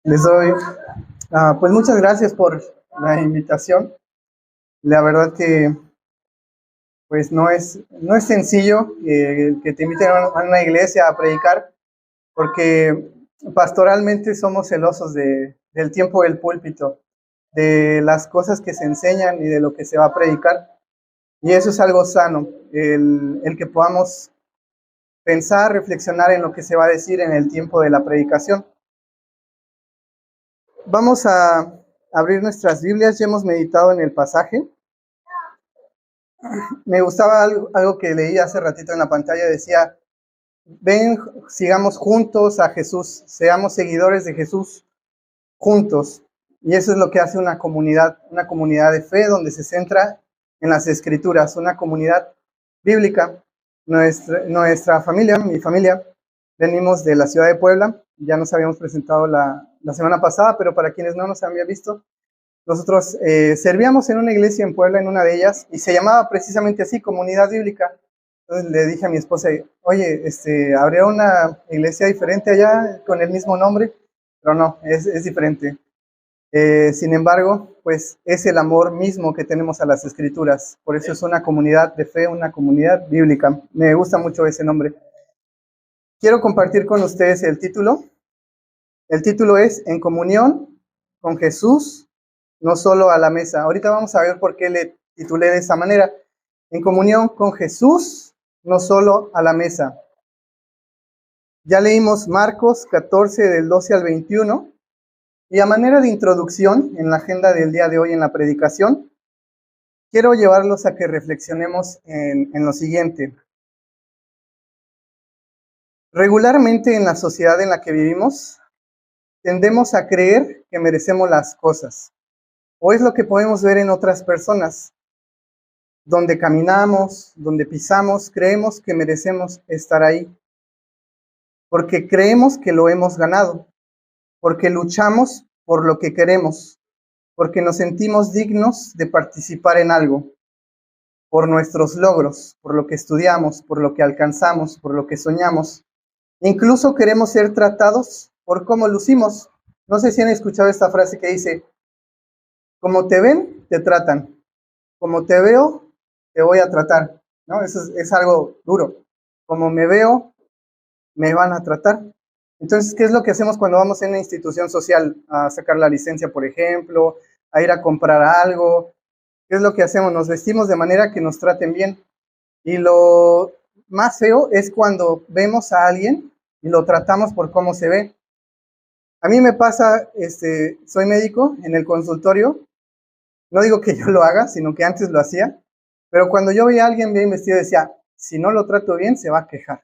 Les doy, pues muchas gracias por la invitación. La verdad que pues no es sencillo que te inviten a una iglesia a predicar, porque pastoralmente somos celosos del tiempo del púlpito, de las cosas que se enseñan y de lo que se va a predicar. Y eso es algo sano, el que podamos pensar, reflexionar en lo que se va a decir en el tiempo de la predicación. Vamos a abrir nuestras Biblias, ya hemos meditado en el pasaje. Me gustaba algo que leí hace ratito en la pantalla, decía, ven, sigamos juntos a Jesús, seamos seguidores de Jesús juntos. Y eso es lo que hace una comunidad de fe donde se centra en las Escrituras, una comunidad bíblica. Nuestra familia, mi familia, venimos de la ciudad de Puebla, ya nos habíamos presentado la semana pasada, pero para quienes no nos habían visto, nosotros servíamos en una iglesia en Puebla, en una de ellas, y se llamaba precisamente así, Comunidad Bíblica. Entonces le dije a mi esposa, oye, ¿habría una iglesia diferente allá con el mismo nombre? Pero no, es diferente. Sin embargo, pues es el amor mismo que tenemos a las Escrituras. Por eso es una comunidad de fe, una comunidad bíblica. Me gusta mucho ese nombre. Quiero compartir con ustedes el título. El título es En comunión con Jesús, no solo a la mesa. Ahorita vamos a ver por qué le titulé de esa manera. En comunión con Jesús, no solo a la mesa. Ya leímos Marcos 14, del 12 al 21. Y a manera de introducción en la agenda del día de hoy en la predicación, quiero llevarlos a que reflexionemos en lo siguiente. Regularmente en la sociedad en la que vivimos, tendemos a creer que merecemos las cosas, o es lo que podemos ver en otras personas. Donde caminamos, donde pisamos, creemos que merecemos estar ahí, porque creemos que lo hemos ganado, porque luchamos por lo que queremos, porque nos sentimos dignos de participar en algo, por nuestros logros, por lo que estudiamos, por lo que alcanzamos, por lo que soñamos. Incluso queremos ser tratados por cómo lucimos. No sé si han escuchado esta frase que dice, como te ven, te tratan. Como te veo, te voy a tratar. ¿No? Eso es algo duro. Como me veo, me van a tratar. Entonces, ¿qué es lo que hacemos cuando vamos a una institución social a sacar la licencia, por ejemplo, a ir a comprar algo? ¿Qué es lo que hacemos? Nos vestimos de manera que nos traten bien. Y lo más feo es cuando vemos a alguien y lo tratamos por cómo se ve. A mí me pasa, soy médico en el consultorio. No digo que yo lo haga, sino que antes lo hacía. Pero cuando yo veía a alguien bien vestido, decía, si no lo trato bien, se va a quejar.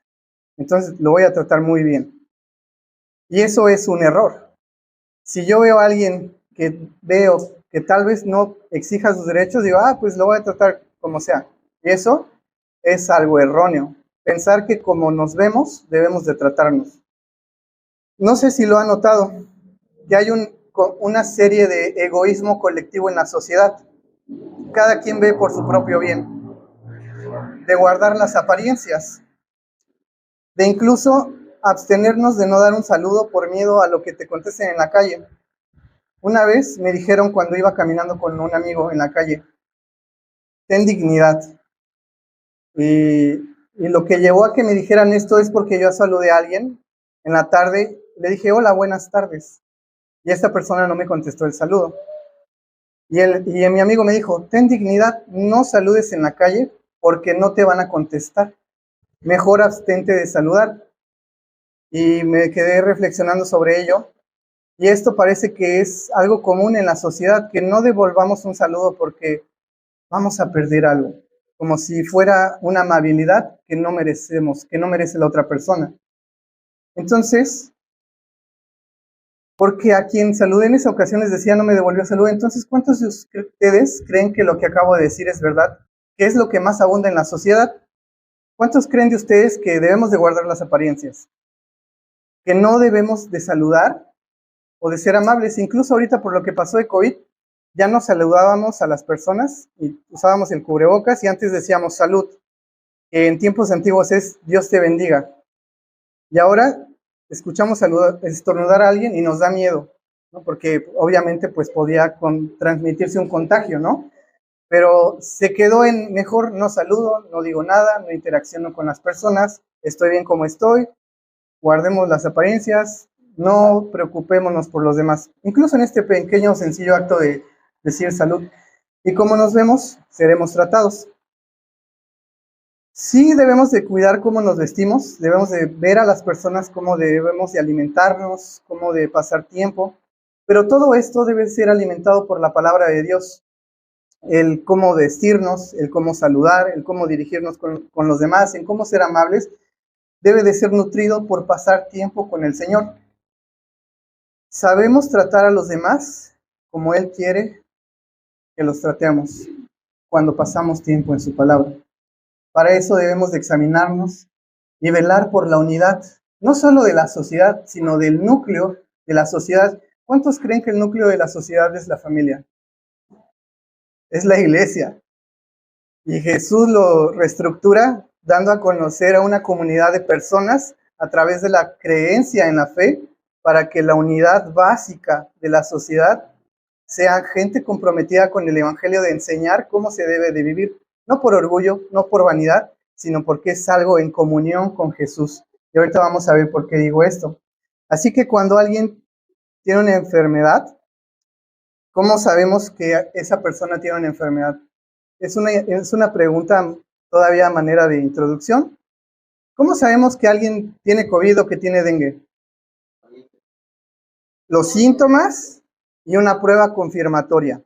Entonces lo voy a tratar muy bien. Y eso es un error. Si yo veo a alguien que veo que tal vez no exija sus derechos, digo, pues lo voy a tratar como sea. Y eso es algo erróneo. Pensar que como nos vemos, debemos de tratarnos. No sé si lo han notado, que hay una serie de egoísmo colectivo en la sociedad. Cada quien ve por su propio bien, de guardar las apariencias, de incluso abstenernos de no dar un saludo por miedo a lo que te contesten en la calle. Una vez me dijeron cuando iba caminando con un amigo en la calle, ten dignidad. Y lo que llevó a que me dijeran esto es porque yo saludé a alguien en la tarde, le dije, hola, buenas tardes. Y esta persona no me contestó el saludo. Y mi amigo me dijo, ten dignidad, no saludes en la calle porque no te van a contestar. Mejor abstente de saludar. Y me quedé reflexionando sobre ello. Y esto parece que es algo común en la sociedad, que no devolvamos un saludo porque vamos a perder algo, como si fuera una amabilidad que no merecemos, que no merece la otra persona. Entonces, porque a quien saludé en esa ocasión les decía no me devolvió saludo, entonces ¿cuántos de ustedes creen que lo que acabo de decir es verdad? ¿Qué es lo que más abunda en la sociedad? ¿Cuántos creen de ustedes que debemos de guardar las apariencias? Que no debemos de saludar o de ser amables. Incluso ahorita por lo que pasó de COVID, ya no saludábamos a las personas y usábamos el cubrebocas y antes decíamos salud, que en tiempos antiguos es Dios te bendiga. Y ahora escuchamos estornudar a alguien y nos da miedo, ¿no? Porque obviamente pues podía transmitirse un contagio, ¿no? Pero se quedó en mejor no saludo, no digo nada, no interacciono con las personas, estoy bien como estoy, guardemos las apariencias, no preocupémonos por los demás. Incluso en este pequeño, sencillo acto de decir salud. Y como nos vemos, seremos tratados. Sí debemos de cuidar cómo nos vestimos, debemos de ver a las personas cómo debemos de alimentarnos, cómo de pasar tiempo, pero todo esto debe ser alimentado por la palabra de Dios. El cómo vestirnos, el cómo saludar, el cómo dirigirnos con los demás, en cómo ser amables, debe de ser nutrido por pasar tiempo con el Señor. Sabemos tratar a los demás como Él quiere que los tratemos cuando pasamos tiempo en su palabra. Para eso debemos de examinarnos y velar por la unidad, no solo de la sociedad, sino del núcleo de la sociedad. ¿Cuántos creen que el núcleo de la sociedad es la familia? Es la iglesia. Y Jesús lo reestructura dando a conocer a una comunidad de personas a través de la creencia en la fe para que la unidad básica de la sociedad sea gente comprometida con el evangelio de enseñar cómo se debe de vivir, no por orgullo, no por vanidad, sino porque es algo en comunión con Jesús. Y ahorita vamos a ver por qué digo esto. Así que cuando alguien tiene una enfermedad, ¿cómo sabemos que esa persona tiene una enfermedad? Es una pregunta todavía a manera de introducción. ¿Cómo sabemos que alguien tiene COVID o que tiene dengue? Los síntomas y una prueba confirmatoria.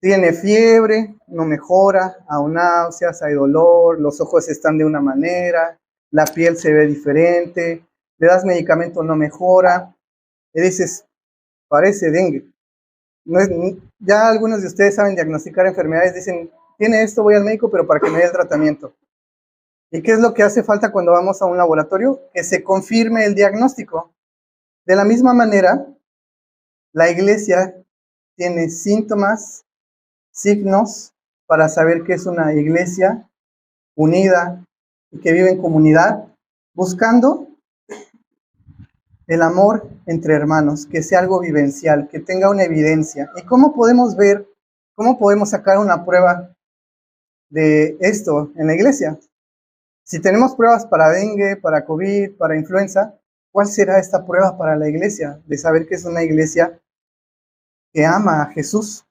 Tiene fiebre, no mejora, hay náuseas, hay dolor, los ojos están de una manera, la piel se ve diferente, le das medicamento, no mejora, y dices, parece dengue. No es, ya algunos de ustedes saben diagnosticar enfermedades, dicen, tiene esto, voy al médico, pero para que me dé el tratamiento. ¿Y qué es lo que hace falta cuando vamos a un laboratorio? Que se confirme el diagnóstico. De la misma manera, la iglesia tiene síntomas, signos para saber que es una iglesia unida y que vive en comunidad, buscando el amor entre hermanos, que sea algo vivencial, que tenga una evidencia. ¿Y cómo podemos ver, cómo podemos sacar una prueba de esto en la iglesia? Si tenemos pruebas para dengue, para COVID, para influenza, ¿cuál será esta prueba para la iglesia? De saber que es una iglesia que ama a Jesús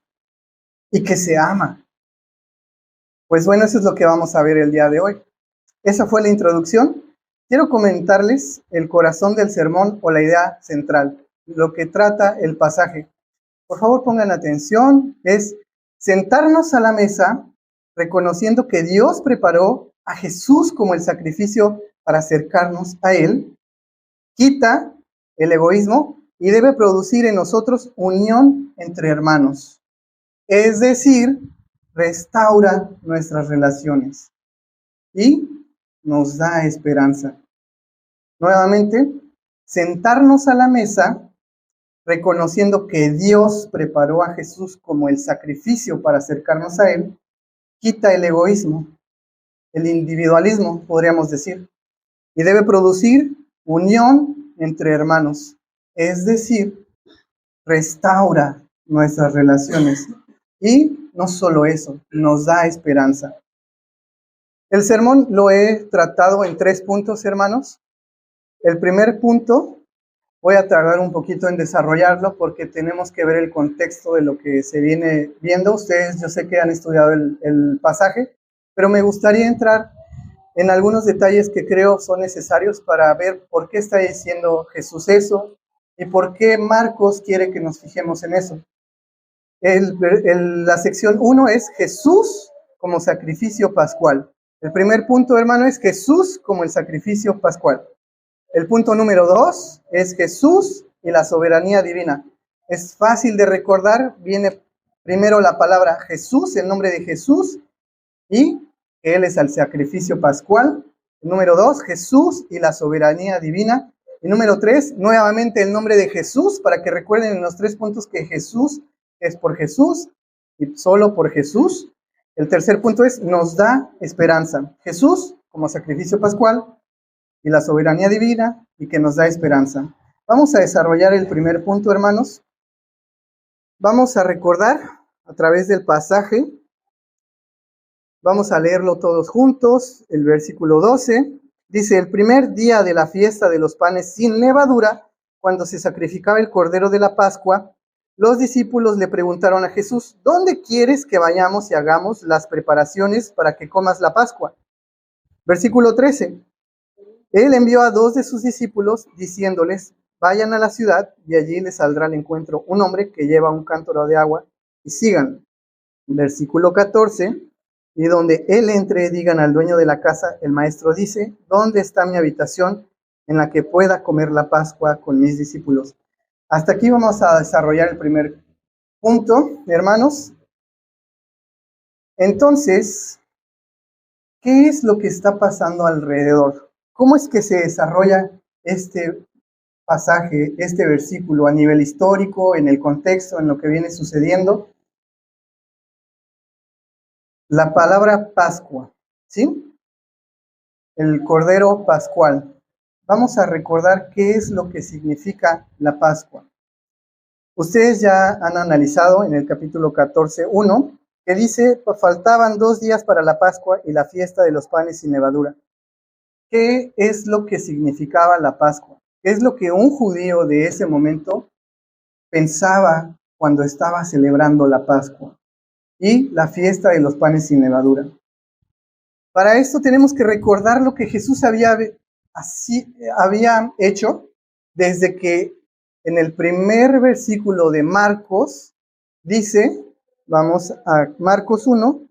y que se ama. Pues bueno, eso es lo que vamos a ver el día de hoy. Esa fue la introducción. Quiero comentarles el corazón del sermón o la idea central, lo que trata el pasaje. Por favor, pongan atención. Es sentarnos a la mesa reconociendo que Dios preparó a Jesús como el sacrificio para acercarnos a Él, quita el egoísmo y debe producir en nosotros unión entre hermanos. Es decir, restaura nuestras relaciones y nos da esperanza. Nuevamente, sentarnos a la mesa reconociendo que Dios preparó a Jesús como el sacrificio para acercarnos a Él, quita el egoísmo, el individualismo, podríamos decir, y debe producir unión entre hermanos, es decir, restaura nuestras relaciones. Y no solo eso, nos da esperanza. El sermón lo he tratado en 3 puntos, hermanos. El primer punto, voy a tardar un poquito en desarrollarlo porque tenemos que ver el contexto de lo que se viene viendo. Ustedes, yo sé que han estudiado el pasaje, pero me gustaría entrar en algunos detalles que creo son necesarios para ver por qué está diciendo Jesús eso y por qué Marcos quiere que nos fijemos en eso. La sección 1 es Jesús como sacrificio pascual. El primer punto, hermano, es Jesús como el sacrificio pascual. El punto número 2 es Jesús y la soberanía divina. Es fácil de recordar, viene primero la palabra Jesús, el nombre de Jesús, y Él es el sacrificio pascual. El número 2, Jesús y la soberanía divina. Y número 3, nuevamente el nombre de Jesús, para que recuerden en los 3 puntos que Jesús es por Jesús y solo por Jesús. El tercer punto es, nos da esperanza. Jesús como sacrificio pascual y la soberanía divina y que nos da esperanza. Vamos a desarrollar el primer punto, hermanos. Vamos a recordar a través del pasaje. Vamos a leerlo todos juntos. El versículo 12 dice, el primer día de la fiesta de los panes sin levadura, cuando se sacrificaba el cordero de la Pascua, los discípulos le preguntaron a Jesús, ¿dónde quieres que vayamos y hagamos las preparaciones para que comas la Pascua? Versículo 13. Él envió a 2 de sus discípulos diciéndoles, vayan a la ciudad y allí les saldrá al encuentro un hombre que lleva un cántaro de agua y síganlo. Versículo 14. Y donde él entre, digan al dueño de la casa, el maestro dice, ¿dónde está mi habitación en la que pueda comer la Pascua con mis discípulos? Hasta aquí vamos a desarrollar el primer punto, hermanos. Entonces, ¿qué es lo que está pasando alrededor? ¿Cómo es que se desarrolla este pasaje, este versículo a nivel histórico, en el contexto, en lo que viene sucediendo? La palabra Pascua, ¿sí? El Cordero Pascual. Vamos a recordar qué es lo que significa la Pascua. Ustedes ya han analizado en el capítulo 14:1, que dice, faltaban 2 días para la Pascua y la fiesta de los panes sin levadura. ¿Qué es lo que significaba la Pascua? ¿Qué es lo que un judío de ese momento pensaba cuando estaba celebrando la Pascua y la fiesta de los panes sin levadura? Para esto tenemos que recordar lo que Jesús había hecho desde que en el primer versículo de Marcos dice, vamos a Marcos 1,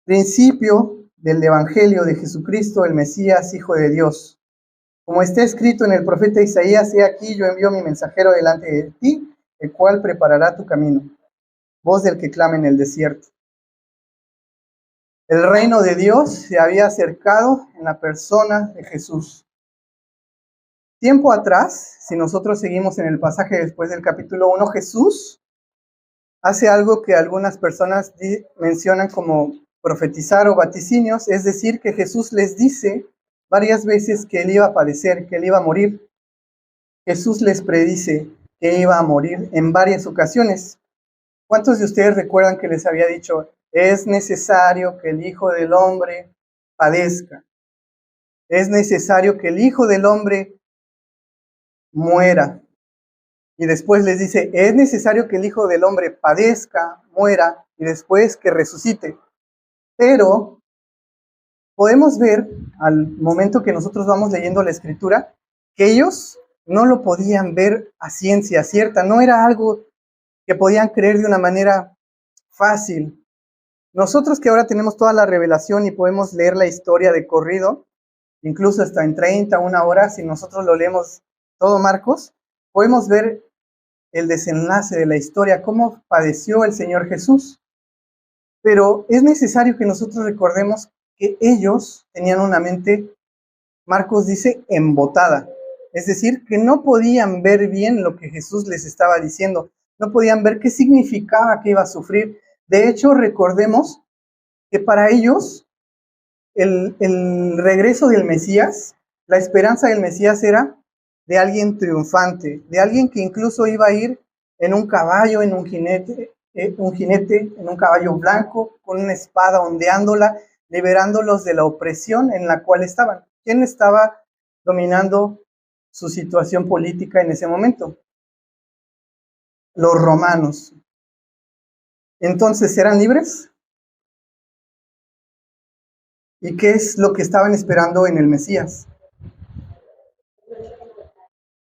principio del Evangelio de Jesucristo, el Mesías, Hijo de Dios. Como está escrito en el profeta Isaías, he aquí yo envío mi mensajero delante de ti, el cual preparará tu camino. Voz del que clama en el desierto. El reino de Dios se había acercado en la persona de Jesús. Tiempo atrás, si nosotros seguimos en el pasaje después del capítulo 1, Jesús hace algo que algunas personas mencionan como profetizar o vaticinios, es decir, que Jesús les dice varias veces que él iba a padecer, que él iba a morir. Jesús les predice que iba a morir en varias ocasiones. ¿Cuántos de ustedes recuerdan que les había dicho, es necesario que el Hijo del Hombre padezca? Es necesario que el Hijo del Hombre muera. Y después les dice, es necesario que el Hijo del Hombre padezca, muera, y después que resucite. Pero podemos ver, al momento que nosotros vamos leyendo la Escritura, que ellos no lo podían ver a ciencia cierta, no era algo que podían creer de una manera fácil. Nosotros que ahora tenemos toda la revelación y podemos leer la historia de corrido, incluso hasta en 30, 1 hora, si nosotros lo leemos todo Marcos, podemos ver el desenlace de la historia, cómo padeció el Señor Jesús. Pero es necesario que nosotros recordemos que ellos tenían una mente, Marcos dice, embotada. Es decir, que no podían ver bien lo que Jesús les estaba diciendo. No podían ver qué significaba que iba a sufrir. De hecho, recordemos que para ellos el regreso del Mesías, la esperanza del Mesías era de alguien triunfante, de alguien que incluso iba a ir en un caballo, en un jinete, en un caballo blanco, con una espada ondeándola, liberándolos de la opresión en la cual estaban. ¿Quién estaba dominando su situación política en ese momento? Los romanos. Entonces, ¿eran libres? ¿Y qué es lo que estaban esperando en el Mesías?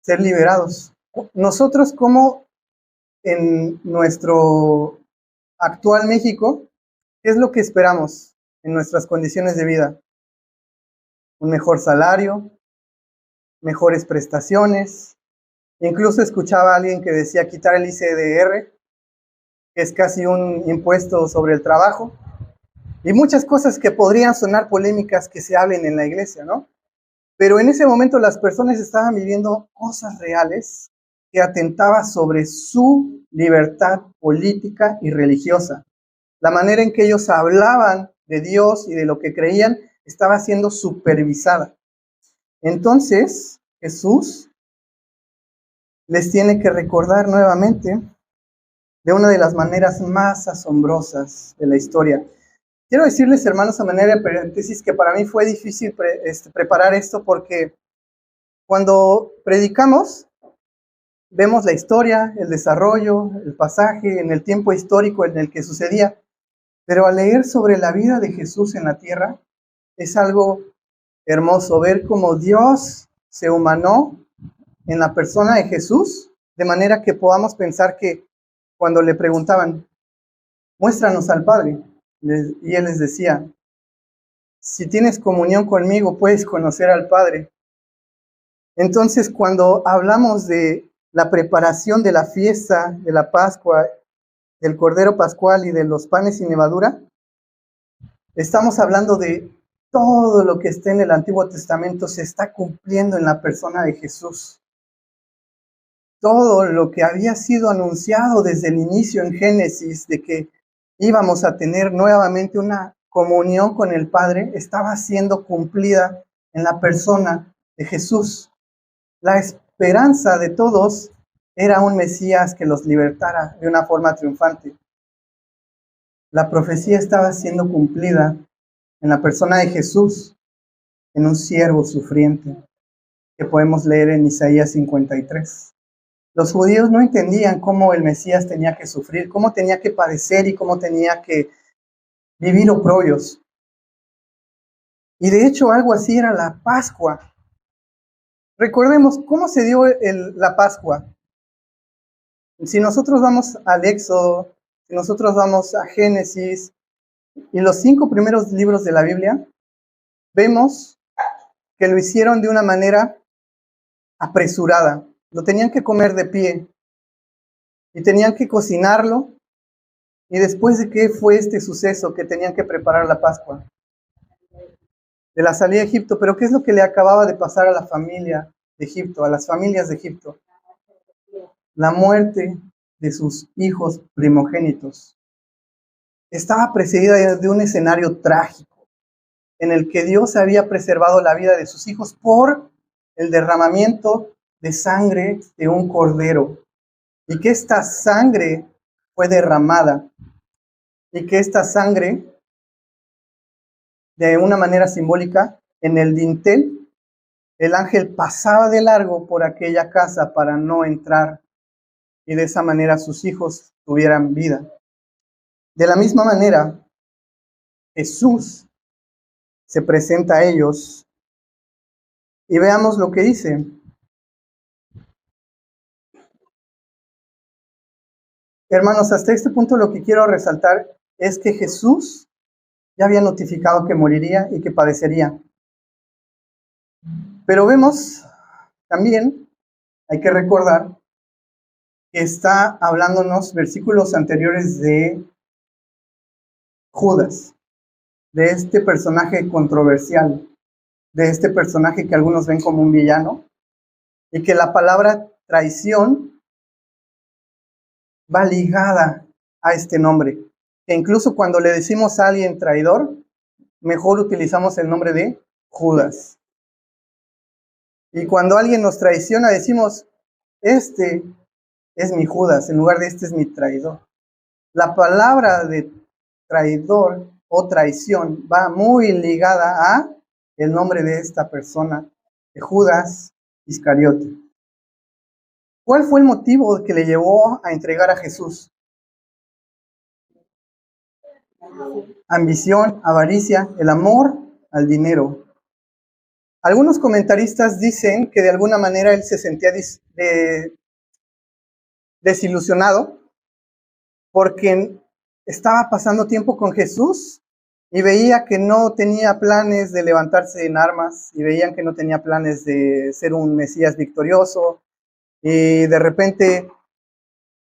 Ser liberados. Nosotros, como en nuestro actual México, ¿qué es lo que esperamos en nuestras condiciones de vida? Un mejor salario, mejores prestaciones. Incluso escuchaba a alguien que decía quitar el ICDR, que es casi un impuesto sobre el trabajo, y muchas cosas que podrían sonar polémicas que se hablen en la iglesia, ¿no? Pero en ese momento las personas estaban viviendo cosas reales que atentaban sobre su libertad política y religiosa. La manera en que ellos hablaban de Dios y de lo que creían estaba siendo supervisada. Entonces, Jesús les tiene que recordar nuevamente de una de las maneras más asombrosas de la historia. Quiero decirles, hermanos, a manera de paréntesis, que para mí fue difícil preparar esto porque cuando predicamos, vemos la historia, el desarrollo, el pasaje, en el tiempo histórico en el que sucedía, pero al leer sobre la vida de Jesús en la tierra, es algo hermoso ver cómo Dios se humanó en la persona de Jesús, de manera que podamos pensar que cuando le preguntaban, muéstranos al Padre, y Él les decía, si tienes comunión conmigo, puedes conocer al Padre. Entonces, cuando hablamos de la preparación de la fiesta de la Pascua, del Cordero Pascual y de los panes sin levadura, estamos hablando de todo lo que está en el Antiguo Testamento se está cumpliendo en la persona de Jesús. Todo lo que había sido anunciado desde el inicio en Génesis, de que íbamos a tener nuevamente una comunión con el Padre, estaba siendo cumplida en la persona de Jesús. La esperanza de todos era un Mesías que los libertara de una forma triunfante. La profecía estaba siendo cumplida en la persona de Jesús, en un siervo sufriente, que podemos leer en Isaías 53. Los judíos no entendían cómo el Mesías tenía que sufrir, cómo tenía que padecer y cómo tenía que vivir oprobios. Y de hecho algo así era la Pascua. Recordemos cómo se dio la Pascua. Si nosotros vamos al Éxodo, si nosotros vamos a Génesis y los 5 primeros libros de la Biblia, vemos que lo hicieron de una manera apresurada. Lo tenían que comer de pie y tenían que cocinarlo. ¿Y después de qué fue este suceso que tenían que preparar la Pascua? De la salida de Egipto. Pero ¿qué es lo que le acababa de pasar a la familia de Egipto, a las familias de Egipto? La muerte de sus hijos primogénitos. Estaba precedida de un escenario trágico en el que Dios había preservado la vida de sus hijos por el derramamiento de sangre de un cordero, y que esta sangre fue derramada, y que esta sangre, de una manera simbólica, en el dintel, el ángel pasaba de largo por aquella casa para no entrar, y de esa manera sus hijos tuvieran vida. De la misma manera, Jesús se presenta a ellos, y veamos lo que dice. Hermanos, hasta este punto lo que quiero resaltar es que Jesús ya había notificado que moriría y que padecería. Pero vemos también, hay que recordar, que está hablándonos versículos anteriores de Judas, de este personaje controversial, de este personaje que algunos ven como un villano, y que la palabra traición va ligada a este nombre. Que incluso cuando le decimos a alguien traidor, mejor utilizamos el nombre de Judas. Y cuando alguien nos traiciona, decimos, este es mi Judas, en lugar de este es mi traidor. La palabra de traidor o traición va muy ligada a el nombre de esta persona, de Judas Iscariote. ¿Cuál fue el motivo que le llevó a entregar a Jesús? Ambición, avaricia, el amor al dinero. Algunos comentaristas dicen que de alguna manera él se sentía desilusionado porque estaba pasando tiempo con Jesús y veía que no tenía planes de levantarse en armas, y veían que no tenía planes de ser un Mesías victorioso, y de repente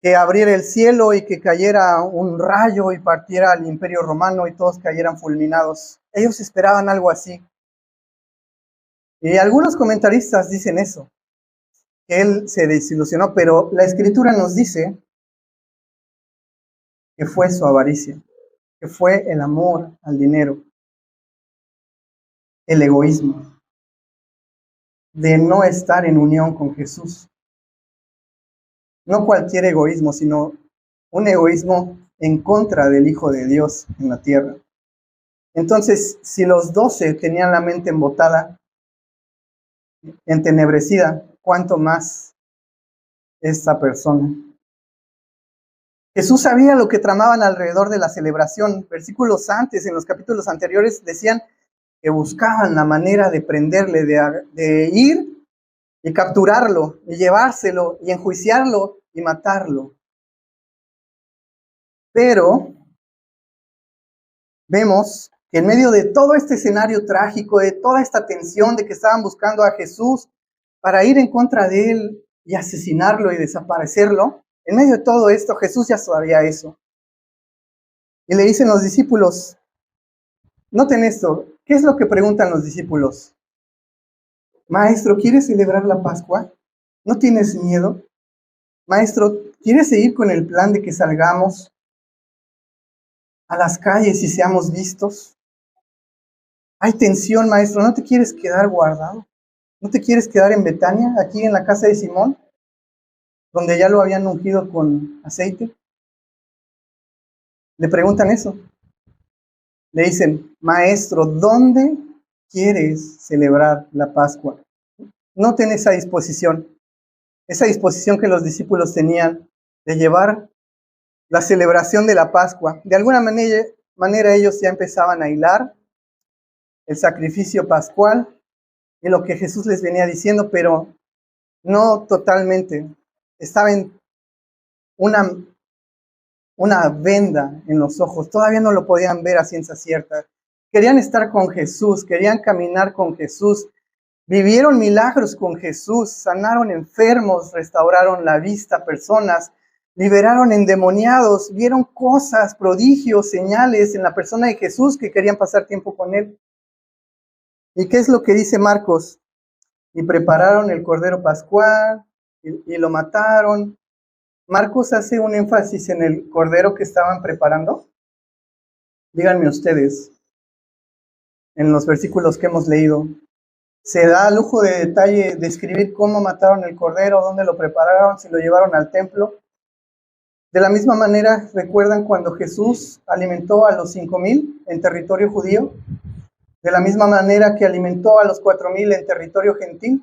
que abriera el cielo y que cayera un rayo y partiera al Imperio Romano y todos cayeran fulminados. Ellos esperaban algo así. Y algunos comentaristas dicen eso, que él se desilusionó, pero la Escritura nos dice que fue su avaricia. que fue el amor al dinero, el egoísmo, de no estar en unión con Jesús. No cualquier egoísmo, sino un egoísmo en contra del Hijo de Dios en la tierra. Entonces, si los 12 tenían la mente embotada, entenebrecida, ¿cuánto más esta persona? Jesús sabía lo que tramaban alrededor de la celebración. Versículos antes, en los capítulos anteriores, decían que buscaban la manera de prenderle, de ir y capturarlo, y llevárselo, y enjuiciarlo, y matarlo. Pero vemos que en medio de todo este escenario trágico, de toda esta tensión de que estaban buscando a Jesús para ir en contra de él y asesinarlo y desaparecerlo, en medio de todo esto Jesús ya sabía eso. Y le dicen los discípulos, noten esto, ¿qué es lo que preguntan los discípulos? Maestro, ¿quieres celebrar la Pascua? ¿No tienes miedo? Maestro, ¿quieres seguir con el plan de que salgamos a las calles y seamos vistos? Hay tensión, maestro, ¿no te quieres quedar guardado? ¿No te quieres quedar en Betania, aquí en la casa de Simón, donde ya lo habían ungido con aceite? Le preguntan eso. Le dicen, maestro, ¿dónde quieres celebrar la Pascua? Noten esa disposición que los discípulos tenían de llevar la celebración de la Pascua. De alguna manera ellos ya empezaban a hilar el sacrificio pascual y lo que Jesús les venía diciendo, pero no totalmente. Estaba en una venda en los ojos, todavía no lo podían ver a ciencia cierta. Querían estar con Jesús, querían caminar con Jesús, vivieron milagros con Jesús, sanaron enfermos, restauraron la vista a personas, liberaron endemoniados, vieron cosas, prodigios, señales en la persona de Jesús que querían pasar tiempo con él. ¿Y qué es lo que dice Marcos? Y prepararon el cordero pascual y lo mataron. Marcos hace un énfasis en el cordero que estaban preparando. Díganme ustedes, en los versículos que hemos leído, ¿se da lujo de detalle describir cómo mataron el cordero, dónde lo prepararon, si lo llevaron al templo? De la misma manera, ¿recuerdan cuando Jesús alimentó a los 5,000 en territorio judío? De la misma manera que alimentó a los 4,000 en territorio gentil.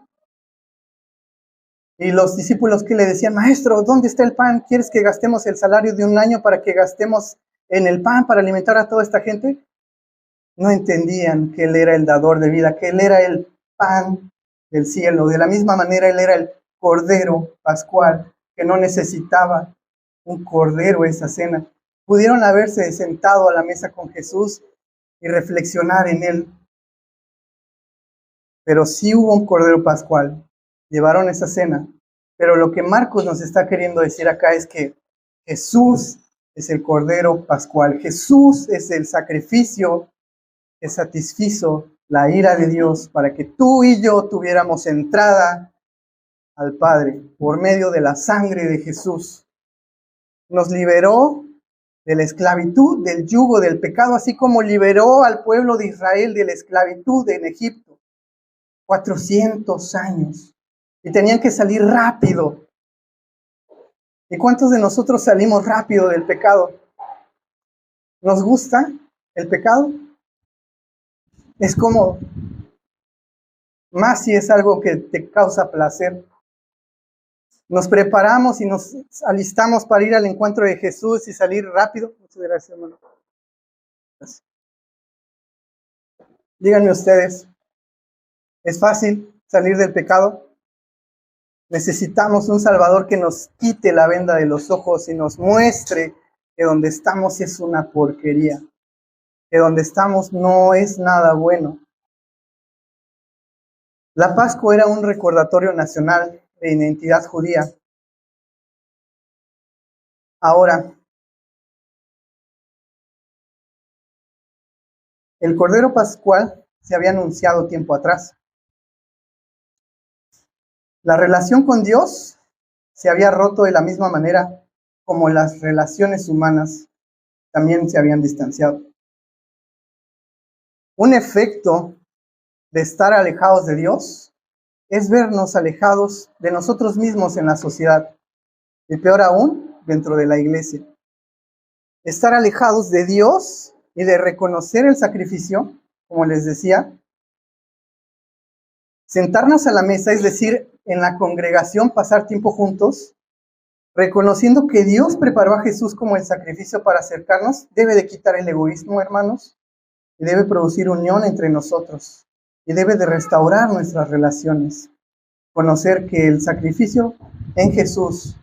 Y los discípulos que le decían, maestro, ¿dónde está el pan? ¿Quieres que gastemos el salario de un año para que gastemos en el pan para alimentar a toda esta gente? No entendían que Él era el dador de vida, que Él era el pan del cielo. De la misma manera, Él era el cordero pascual, que no necesitaba un cordero esa cena. Pudieron haberse sentado a la mesa con Jesús y reflexionar en Él. Pero sí hubo un cordero pascual. Llevaron esa cena. Pero lo que Marcos nos está queriendo decir acá es que Jesús es el cordero pascual. Jesús es el sacrificio que satisfizo la ira de Dios para que tú y yo tuviéramos entrada al Padre por medio de la sangre de Jesús. Nos liberó de la esclavitud, del yugo, del pecado, así como liberó al pueblo de Israel de la esclavitud en Egipto. 400 años. Y tenían que salir rápido. ¿Y cuántos de nosotros salimos rápido del pecado? ¿Nos gusta el pecado? Es como, más si es algo que te causa placer. Nos preparamos y nos alistamos para ir al encuentro de Jesús y salir rápido. Muchas gracias, hermano. Gracias. Díganme ustedes, ¿es fácil salir del pecado? Necesitamos un Salvador que nos quite la venda de los ojos y nos muestre que donde estamos es una porquería, que donde estamos no es nada bueno. La Pascua era un recordatorio nacional de identidad judía. Ahora, el Cordero Pascual se había anunciado tiempo atrás. La relación con Dios se había roto de la misma manera como las relaciones humanas también se habían distanciado. Un efecto de estar alejados de Dios es vernos alejados de nosotros mismos en la sociedad, y peor aún, dentro de la iglesia. Estar alejados de Dios y de reconocer el sacrificio, como les decía, sentarnos a la mesa, es decir, en la congregación pasar tiempo juntos, reconociendo que Dios preparó a Jesús como el sacrificio para acercarnos, debe de quitar el egoísmo, hermanos, y debe producir unión entre nosotros, y debe de restaurar nuestras relaciones. Conocer que el sacrificio en Jesús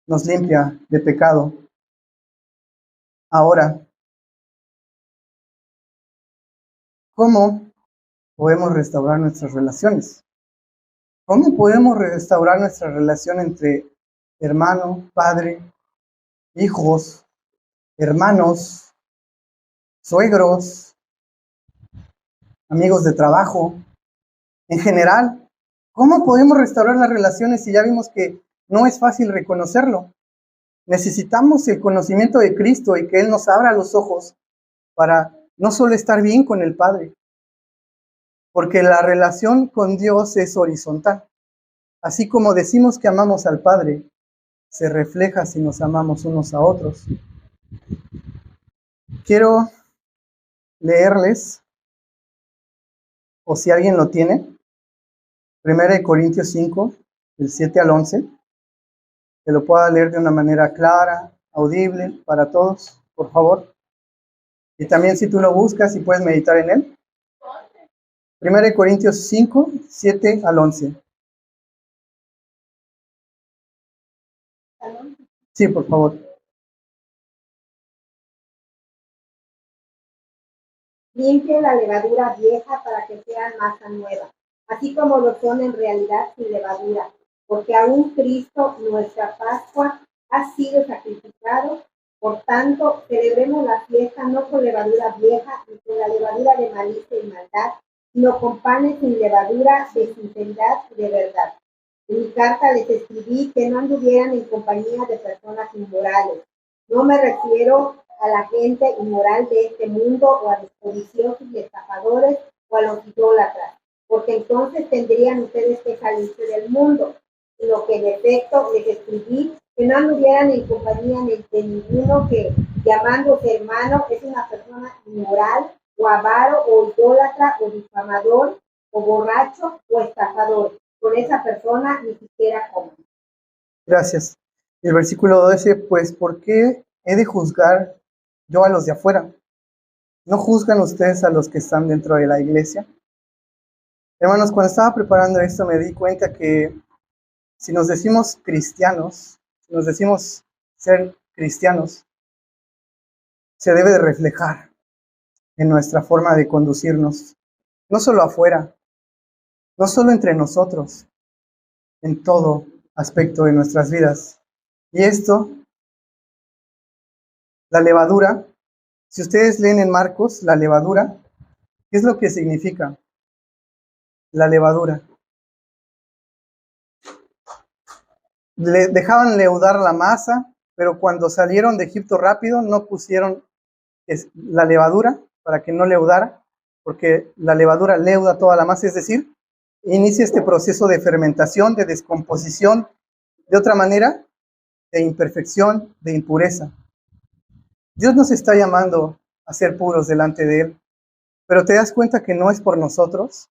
nos limpia de pecado. Ahora, ¿cómo podemos restaurar nuestras relaciones? ¿Cómo podemos restaurar nuestra relación entre hermano, padre, hijos, hermanos, suegros, amigos de trabajo? En general, ¿cómo podemos restaurar las relaciones si ya vimos que no es fácil reconocerlo? Necesitamos el conocimiento de Cristo y que Él nos abra los ojos para no solo estar bien con el Padre, porque la relación con Dios es horizontal. Así como decimos que amamos al Padre, se refleja si nos amamos unos a otros. Quiero leerles, o si alguien lo tiene, 1 Corintios 5, del 7 al 11, que lo pueda leer de una manera clara, audible para todos, por favor. Y también si tú lo buscas y puedes meditar en él. 1 Corintios 5, 7 al 11. Sí, por favor. Limpie la levadura vieja para que sea masa nueva, así como lo son en realidad sin levadura, porque aún Cristo, nuestra Pascua, ha sido sacrificado. Por tanto, celebremos la fiesta no con levadura vieja ni con la levadura de malicia y maldad, sino con panes sin levadura de sinceridad y de verdad. En mi carta les escribí que no anduvieran en compañía de personas inmorales. No me refiero a la gente inmoral de este mundo o a los codiciosos y estafadores o a los idólatras, porque entonces tendrían ustedes que salirse del mundo, sino que en efecto les escribí que no anduvieran en compañía de ninguno que, llamándose hermano, es una persona inmoral o avaro o idólatra o difamador o borracho o estafador. Con esa persona ni siquiera coman. Gracias. El versículo 12, pues, ¿por qué he de juzgar yo a los de afuera? ¿No juzgan ustedes a los que están dentro de la iglesia? Hermanos, cuando estaba preparando esto me di cuenta que si nos decimos cristianos, si nos decimos ser cristianos, se debe de reflejar en nuestra forma de conducirnos, no solo afuera, no solo entre nosotros, en todo aspecto de nuestras vidas. Y esto, la levadura, si ustedes leen en Marcos, la levadura, ¿qué es lo que significa? La levadura. Dejaban leudar la masa, pero cuando salieron de Egipto rápido no pusieron la levadura para que no leudara, porque la levadura leuda toda la masa, es decir, inicia este proceso de fermentación, de descomposición, de otra manera, de imperfección, de impureza. Dios nos está llamando a ser puros delante de Él, pero te das cuenta que no es por nosotros,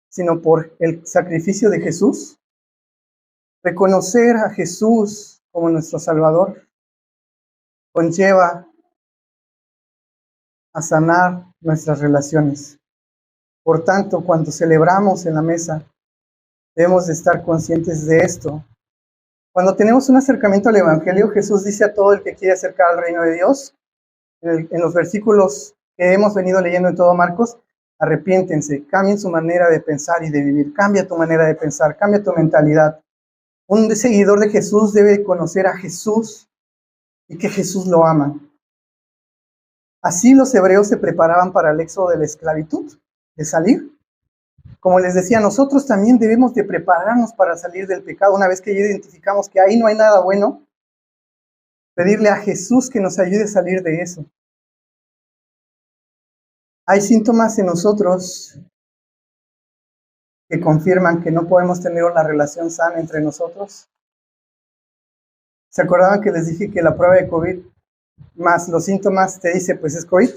sino por el sacrificio de Jesús. Reconocer a Jesús como nuestro Salvador conlleva a sanar nuestras relaciones. Por tanto, cuando celebramos en la mesa, debemos de estar conscientes de esto. Cuando tenemos un acercamiento al Evangelio, Jesús dice a todo el que quiere acercar al reino de Dios, en los versículos que hemos venido leyendo en todo Marcos, arrepiéntense, cambien su manera de pensar y de vivir, cambia tu manera de pensar, cambia tu mentalidad. Un seguidor de Jesús debe conocer a Jesús y que Jesús lo ama. Así los hebreos se preparaban para el éxodo de la esclavitud, de salir. Como les decía, nosotros también debemos de prepararnos para salir del pecado. Una vez que ya identificamos que ahí no hay nada bueno, Pedirle a Jesús que nos ayude a salir de eso. Hay síntomas en nosotros que confirman que no podemos tener una relación sana entre nosotros. ¿Se acordaban que les dije que la prueba de COVID más los síntomas te dice, pues es COVID?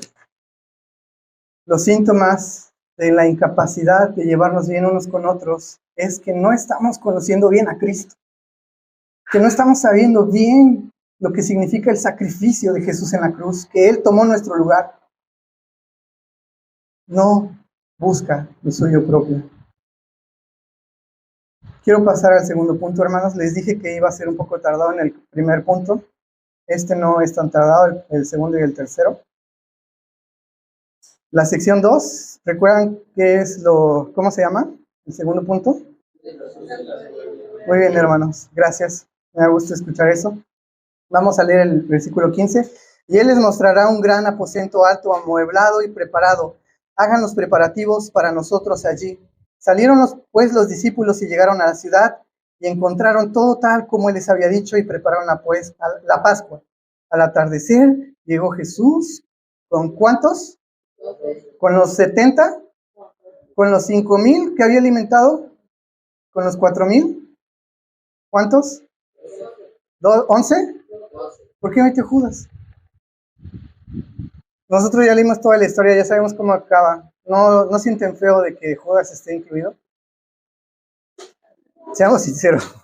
Los síntomas de la incapacidad de llevarnos bien unos con otros es que no estamos conociendo bien a Cristo, que no estamos sabiendo bien lo que significa el sacrificio de Jesús en la cruz, que Él tomó nuestro lugar. No busca lo suyo propio. Quiero pasar al segundo punto, hermanos. Les dije que iba a ser un poco tardado en el primer punto. Este no es tan tardado, el segundo y el tercero. La sección 2, ¿recuerdan qué es cómo se llama? El segundo punto. Muy bien, hermanos, gracias. Me da gusto escuchar eso. Vamos a leer el versículo 15. Y Él les mostrará un gran aposento alto, amueblado y preparado. Hagan los preparativos para nosotros allí. Salieron pues los discípulos y llegaron a la ciudad y encontraron todo tal como Él les había dicho y prepararon la Pascua. Al atardecer llegó Jesús. ¿Con cuántos? ¿Con los 70? ¿Con los 5,000 que había alimentado? ¿Con los 4,000? ¿Cuántos? ¿11? ¿Por qué metió Judas? Nosotros ya leímos toda la historia, ya sabemos cómo acaba. ¿No sienten feo de que Judas esté incluido? Seamos sinceros.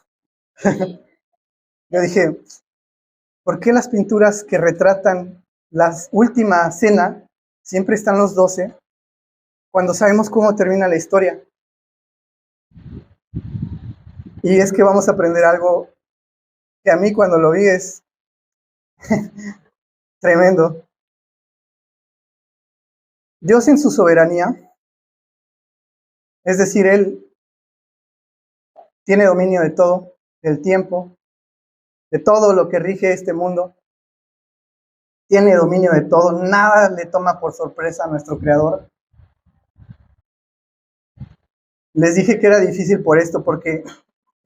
Yo dije, ¿por qué las pinturas que retratan la última cena siempre están los 12 cuando sabemos cómo termina la historia? Y es que vamos a aprender algo que a mí cuando lo vi es tremendo. Dios en su soberanía, es decir, Él tiene dominio de todo, del tiempo, de todo lo que rige este mundo. Tiene dominio de todo, nada le toma por sorpresa a nuestro Creador. Les dije que era difícil por esto, porque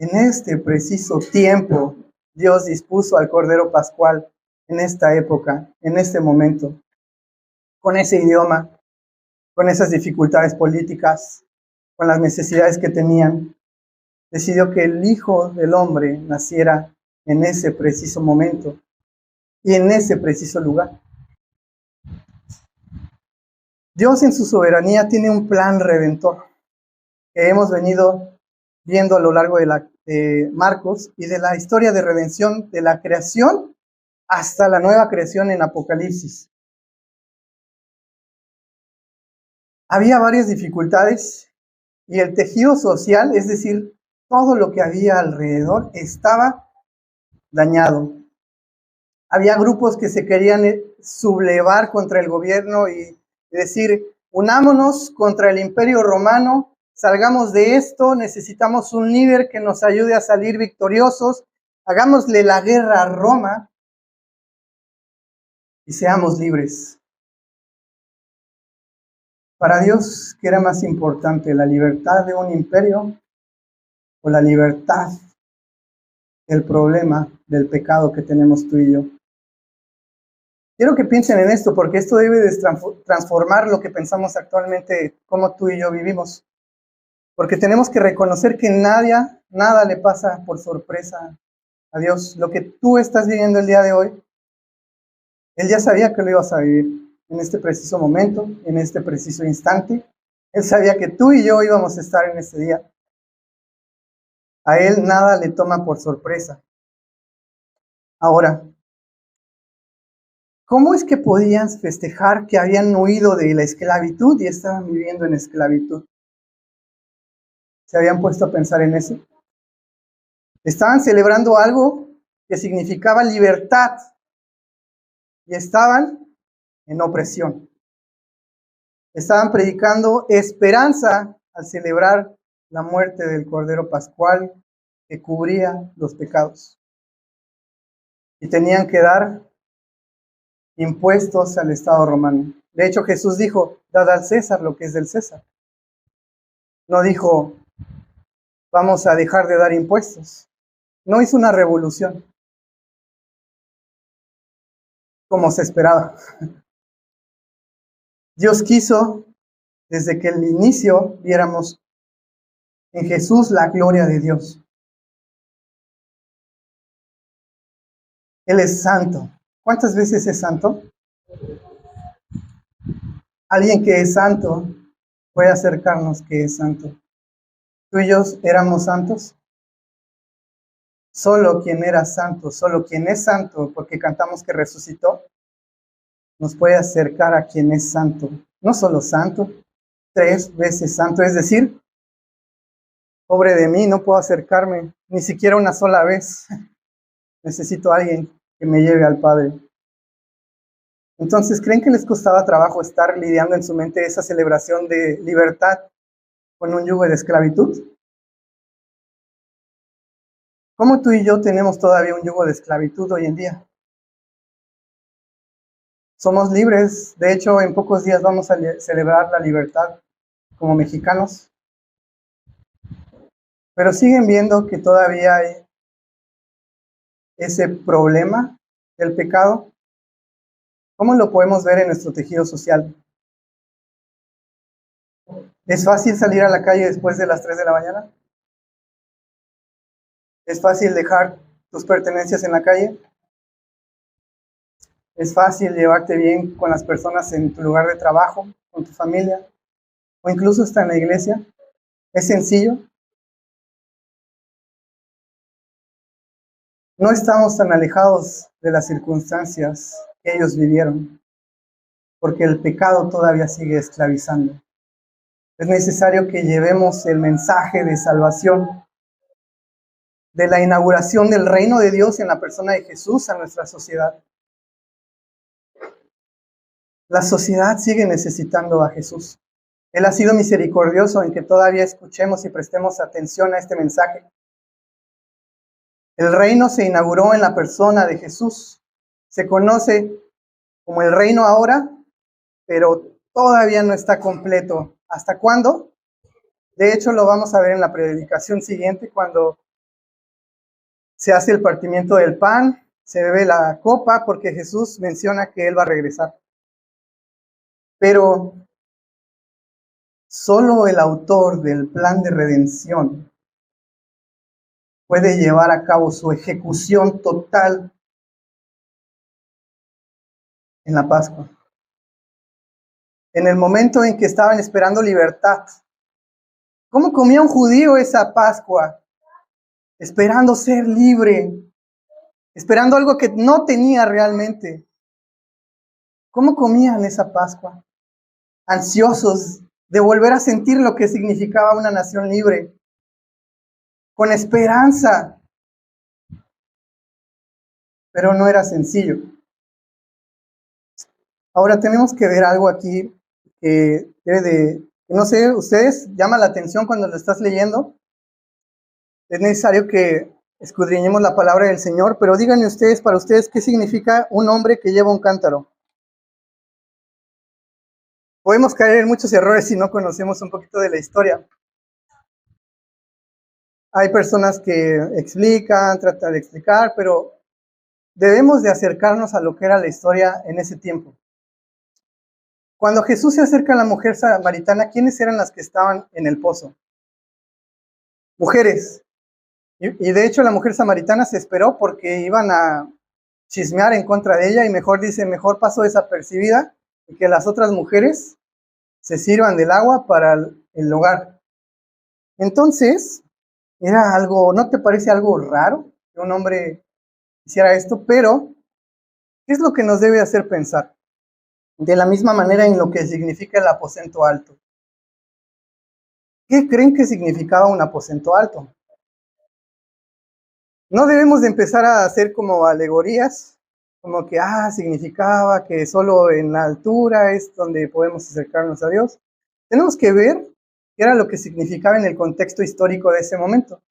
en este preciso tiempo Dios dispuso al Cordero Pascual en esta época, en este momento, con ese idioma, con esas dificultades políticas, con las necesidades que tenían. Decidió que el Hijo del Hombre naciera en ese preciso momento y en ese preciso lugar. Dios en su soberanía tiene un plan redentor que hemos venido viendo a lo largo de Marcos y de la historia de redención de la creación hasta la nueva creación en Apocalipsis. Había varias dificultades y el tejido social, es decir, todo lo que había alrededor, estaba dañado. Había grupos que se querían sublevar contra el gobierno y decir, unámonos contra el Imperio Romano, salgamos de esto, necesitamos un líder que nos ayude a salir victoriosos, hagámosle la guerra a Roma y seamos libres. Para Dios, ¿qué era más importante, la libertad de un imperio o la libertad del problema del pecado que tenemos tú y yo? Quiero que piensen en esto, porque esto debe de transformar lo que pensamos actualmente, cómo tú y yo vivimos. Porque tenemos que reconocer que nada le pasa por sorpresa a Dios. Lo que tú estás viviendo el día de hoy, Él ya sabía que lo ibas a vivir en este preciso momento, en este preciso instante. Él sabía que tú y yo íbamos a estar en ese día. A Él nada le toma por sorpresa. Ahora, ¿cómo es que podían festejar que habían huido de la esclavitud y estaban viviendo en esclavitud? ¿Se habían puesto a pensar en eso? Estaban celebrando algo que significaba libertad y estaban en opresión. Estaban predicando esperanza al celebrar la muerte del Cordero Pascual que cubría los pecados. Y tenían que dar impuestos al Estado romano. De hecho, Jesús dijo, dad al César lo que es del César. No dijo, vamos a dejar de dar impuestos. No hizo una revolución. como se esperaba. Dios quiso, desde que el inicio, viéramos en Jesús la gloria de Dios. Él es santo. ¿Cuántas veces es santo? Alguien que es santo puede acercarnos que es santo. ¿Tú y yo éramos santos? Solo quien era santo, solo quien es santo, porque cantamos que resucitó, nos puede acercar a quien es santo. No solo santo, 3 veces santo. Es decir, pobre de mí, no puedo acercarme ni siquiera una sola vez. Necesito a alguien que me lleve al Padre. Entonces, ¿creen que les costaba trabajo estar lidiando en su mente esa celebración de libertad con un yugo de esclavitud? ¿Cómo tú y yo tenemos todavía un yugo de esclavitud hoy en día? Somos libres. De hecho, en pocos días vamos a celebrar la libertad como mexicanos. Pero siguen viendo que todavía hay ese problema del pecado. ¿Cómo lo podemos ver en nuestro tejido social? ¿Es fácil salir a la calle después de las 3 de la mañana? ¿Es fácil dejar tus pertenencias en la calle? ¿Es fácil llevarte bien con las personas en tu lugar de trabajo, con tu familia, o incluso hasta en la iglesia? ¿Es sencillo? No estamos tan alejados de las circunstancias que ellos vivieron, porque el pecado todavía sigue esclavizando. Es necesario que llevemos el mensaje de salvación, de la inauguración del reino de Dios en la persona de Jesús a nuestra sociedad. La sociedad sigue necesitando a Jesús. Él ha sido misericordioso en que todavía escuchemos y prestemos atención a este mensaje. El reino se inauguró en la persona de Jesús. Se conoce como el reino ahora, pero todavía no está completo. ¿Hasta cuándo? De hecho, lo vamos a ver en la predicación siguiente, cuando se hace el partimiento del pan, se bebe la copa, porque Jesús menciona que Él va a regresar. Pero solo el autor del plan de redención puede llevar a cabo su ejecución total en la Pascua. En el momento en que estaban esperando libertad. ¿Cómo comía un judío esa Pascua? Esperando ser libre, esperando algo que no tenía realmente. ¿Cómo comían esa Pascua? Ansiosos de volver a sentir lo que significaba una nación libre, con esperanza. Pero no era sencillo. Ahora tenemos que ver algo aquí que debe de, no sé, ustedes llama la atención cuando lo estás leyendo. Es necesario que escudriñemos la palabra del Señor, pero díganme ustedes, para ustedes, ¿qué significa un hombre que lleva un cántaro? Podemos caer en muchos errores si no conocemos un poquito de la historia. Hay personas que explican, tratan de explicar, pero debemos de acercarnos a lo que era la historia en ese tiempo. Cuando Jesús se acerca a la mujer samaritana, ¿quiénes eran las que estaban en el pozo? Mujeres. Y de hecho la mujer samaritana se esperó porque iban a chismear en contra de ella y mejor pasó desapercibida y que las otras mujeres se sirvan del agua para el hogar. Entonces, era algo, ¿no te parece algo raro que un hombre hiciera esto? Pero, ¿qué es lo que nos debe hacer pensar? De la misma manera en lo que significa el aposento alto. ¿Qué creen que significaba un aposento alto? No debemos de empezar a hacer como alegorías, como que, significaba que solo en la altura es donde podemos acercarnos a Dios. Tenemos que ver qué era lo que significaba en el contexto histórico de ese momento.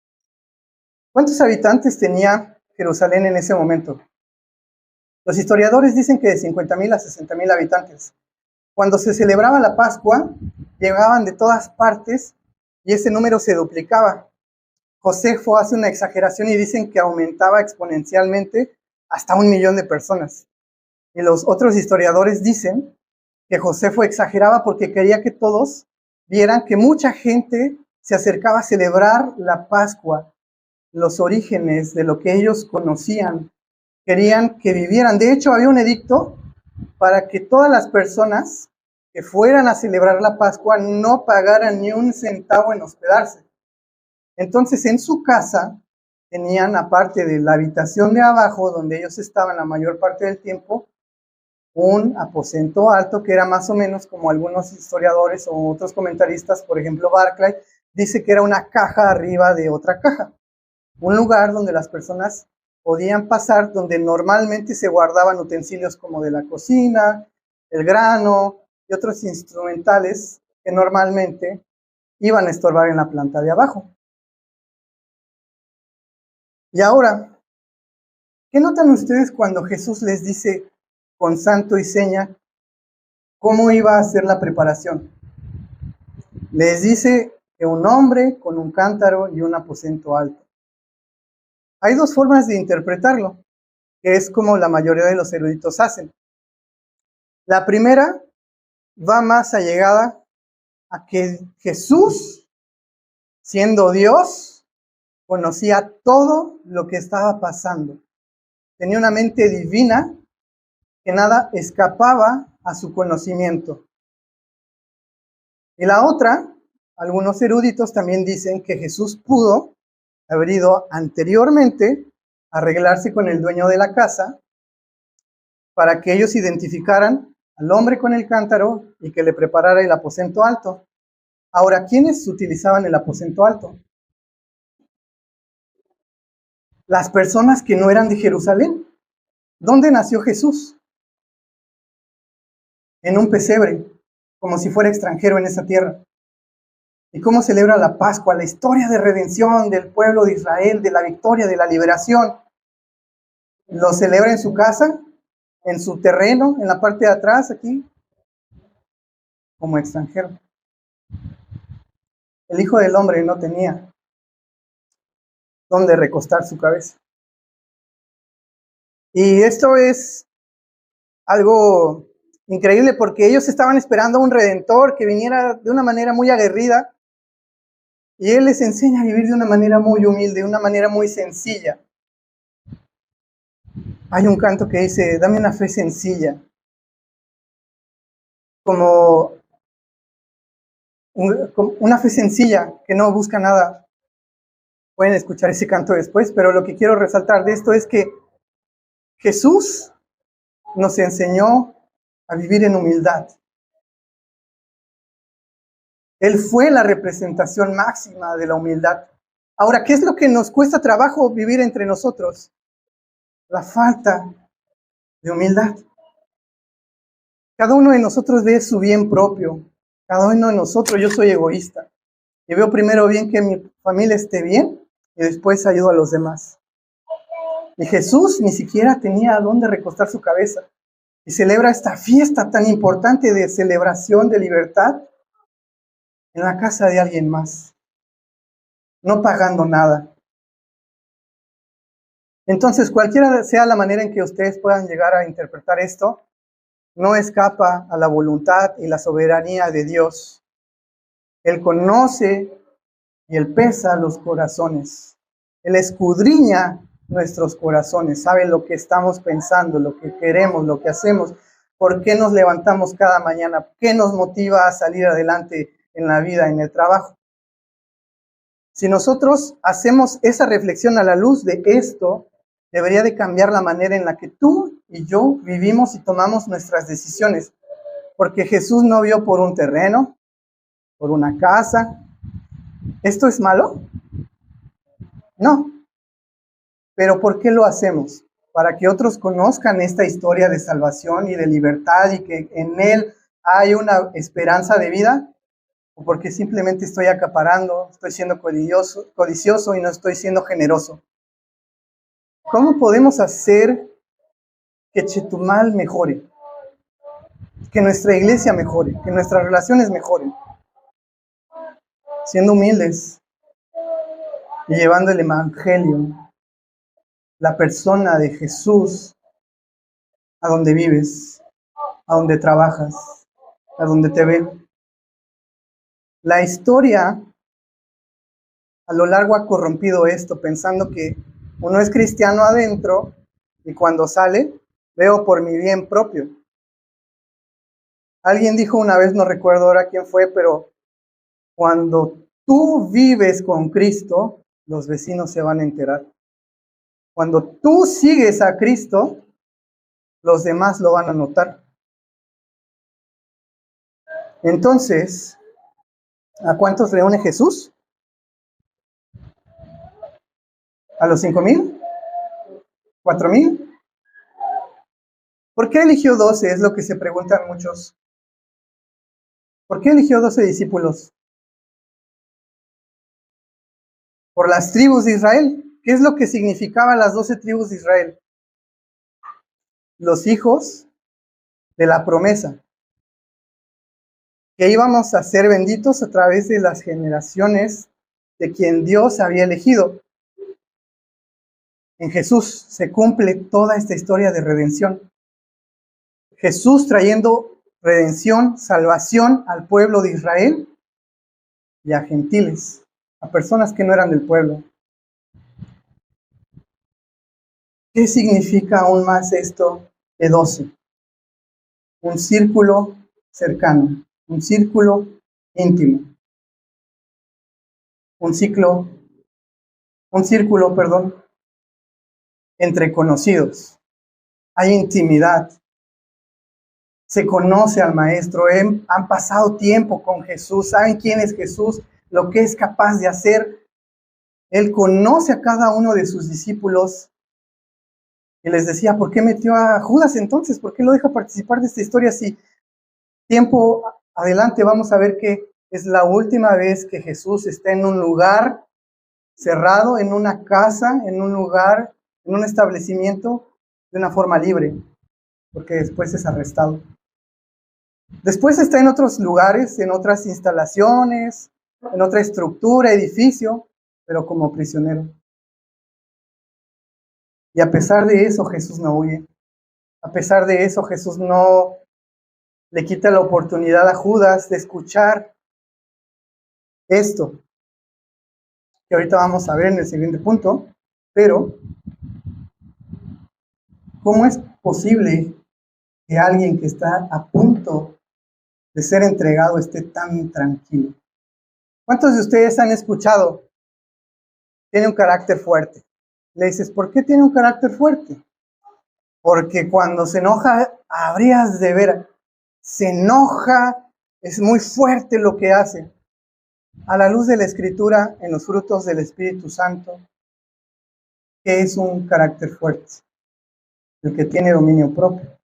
¿Cuántos habitantes tenía Jerusalén en ese momento? Los historiadores dicen que de 50,000 a 60,000 habitantes. Cuando se celebraba la Pascua, llegaban de todas partes y ese número se duplicaba. Josefo hace una exageración y dicen que aumentaba exponencialmente hasta 1,000,000 de personas. Y los otros historiadores dicen que Josefo exageraba porque quería que todos vieran que mucha gente se acercaba a celebrar la Pascua, los orígenes de lo que ellos conocían. Querían que vivieran. De hecho, había un edicto para que todas las personas que fueran a celebrar la Pascua no pagaran ni un centavo en hospedarse. Entonces, en su casa tenían, aparte de la habitación de abajo, donde ellos estaban la mayor parte del tiempo, un aposento alto que era más o menos como algunos historiadores o otros comentaristas, por ejemplo Barclay, dice que era una caja arriba de otra caja. Un lugar donde las personas podían pasar, donde normalmente se guardaban utensilios como de la cocina, el grano y otros instrumentales que normalmente iban a estorbar en la planta de abajo. Y ahora, ¿qué notan ustedes cuando Jesús les dice con santo y seña cómo iba a ser la preparación? Les dice que un hombre con un cántaro y un aposento alto. Hay dos formas de interpretarlo, que es como la mayoría de los eruditos hacen. La primera va más allegada a que Jesús, siendo Dios, conocía todo lo que estaba pasando. Tenía una mente divina que nada escapaba a su conocimiento. Y la otra, algunos eruditos también dicen que Jesús pudo haber ido anteriormente a arreglarse con el dueño de la casa para que ellos identificaran al hombre con el cántaro y que le preparara el aposento alto. Ahora, ¿quiénes utilizaban el aposento alto? Las personas que no eran de Jerusalén. ¿Dónde nació Jesús? En un pesebre, como si fuera extranjero en esa tierra. ¿Y cómo celebra la Pascua? La historia de redención del pueblo de Israel, de la victoria, de la liberación. Lo celebra en su casa, en su terreno, en la parte de atrás, aquí, como extranjero. El Hijo del Hombre no tenía dónde recostar su cabeza. Y esto es algo increíble porque ellos estaban esperando a un redentor que viniera de una manera muy aguerrida y Él les enseña a vivir de una manera muy humilde, de una manera muy sencilla. Hay un canto que dice, dame una fe sencilla, como una fe sencilla que no busca nada. Pueden escuchar ese canto después, pero lo que quiero resaltar de esto es que Jesús nos enseñó a vivir en humildad. Él fue la representación máxima de la humildad. Ahora, ¿qué es lo que nos cuesta trabajo vivir entre nosotros? La falta de humildad. Cada uno de nosotros ve su bien propio. Cada uno de nosotros, yo soy egoísta. Y veo primero bien que mi familia esté bien y después ayudo a los demás. Y Jesús ni siquiera tenía a dónde recostar su cabeza. Y celebra esta fiesta tan importante de celebración de libertad en la casa de alguien más, no pagando nada. Entonces, cualquiera sea la manera en que ustedes puedan llegar a interpretar esto, no escapa a la voluntad y la soberanía de Dios. Él conoce y Él pesa los corazones. Él escudriña nuestros corazones, sabe lo que estamos pensando, lo que queremos, lo que hacemos, por qué nos levantamos cada mañana, qué nos motiva a salir adelante en la vida, en el trabajo. Si nosotros hacemos esa reflexión a la luz de esto, debería de cambiar la manera en la que tú y yo vivimos y tomamos nuestras decisiones. Porque Jesús no vio por un terreno, por una casa. ¿Esto es malo? No. Pero ¿por qué lo hacemos? Para que otros conozcan esta historia de salvación y de libertad y que en Él hay una esperanza de vida. ¿O porque simplemente estoy acaparando, estoy siendo codicioso y no estoy siendo generoso? ¿Cómo podemos hacer que Chetumal mejore? Que nuestra iglesia mejore, que nuestras relaciones mejoren. Siendo humildes y llevando el evangelio, la persona de Jesús a donde vives, a donde trabajas, a donde te ven. La historia a lo largo ha corrompido esto, pensando que uno es cristiano adentro y cuando sale, veo por mi bien propio. Alguien dijo una vez, no recuerdo ahora quién fue, pero cuando tú vives con Cristo, los vecinos se van a enterar. Cuando tú sigues a Cristo, los demás lo van a notar. Entonces, ¿a cuántos reúne Jesús? ¿A los 5,000? ¿4,000? ¿Por qué eligió 12? Es lo que se preguntan muchos. ¿Por qué eligió 12 discípulos? Por las tribus de Israel. ¿Qué es lo que significaban las 12 tribus de Israel? Los hijos de la promesa. Que íbamos a ser benditos a través de las generaciones de quien Dios había elegido. En Jesús se cumple toda esta historia de redención. Jesús trayendo redención, salvación al pueblo de Israel y a gentiles, a personas que no eran del pueblo. ¿Qué significa aún más esto de 12? Un círculo cercano, un círculo íntimo, un círculo, entre conocidos. Hay intimidad. Se conoce al Maestro, han pasado tiempo con Jesús, saben quién es Jesús, lo que es capaz de hacer. Él conoce a cada uno de sus discípulos y les decía, ¿por qué metió a Judas entonces? ¿Por qué lo deja participar de esta historia? Si tiempo adelante vamos a ver que es la última vez que Jesús está en un lugar cerrado, en una casa, en un lugar, en un establecimiento, de una forma libre, porque después es arrestado. Después está en otros lugares, en otras instalaciones, en otra estructura, edificio, pero como prisionero. Y a pesar de eso, Jesús no huye. A pesar de eso, Jesús no le quita la oportunidad a Judas de escuchar esto, que ahorita vamos a ver en el siguiente punto. Pero, ¿cómo es posible que alguien que está a punto de ser entregado esté tan tranquilo? ¿Cuántos de ustedes han escuchado? Tiene un carácter fuerte. Le dices, ¿por qué tiene un carácter fuerte? Porque cuando se enoja, habrías de ver, se enoja, es muy fuerte lo que hace. A la luz de la Escritura, en los frutos del Espíritu Santo, ¿qué es un carácter fuerte? El que tiene dominio propio.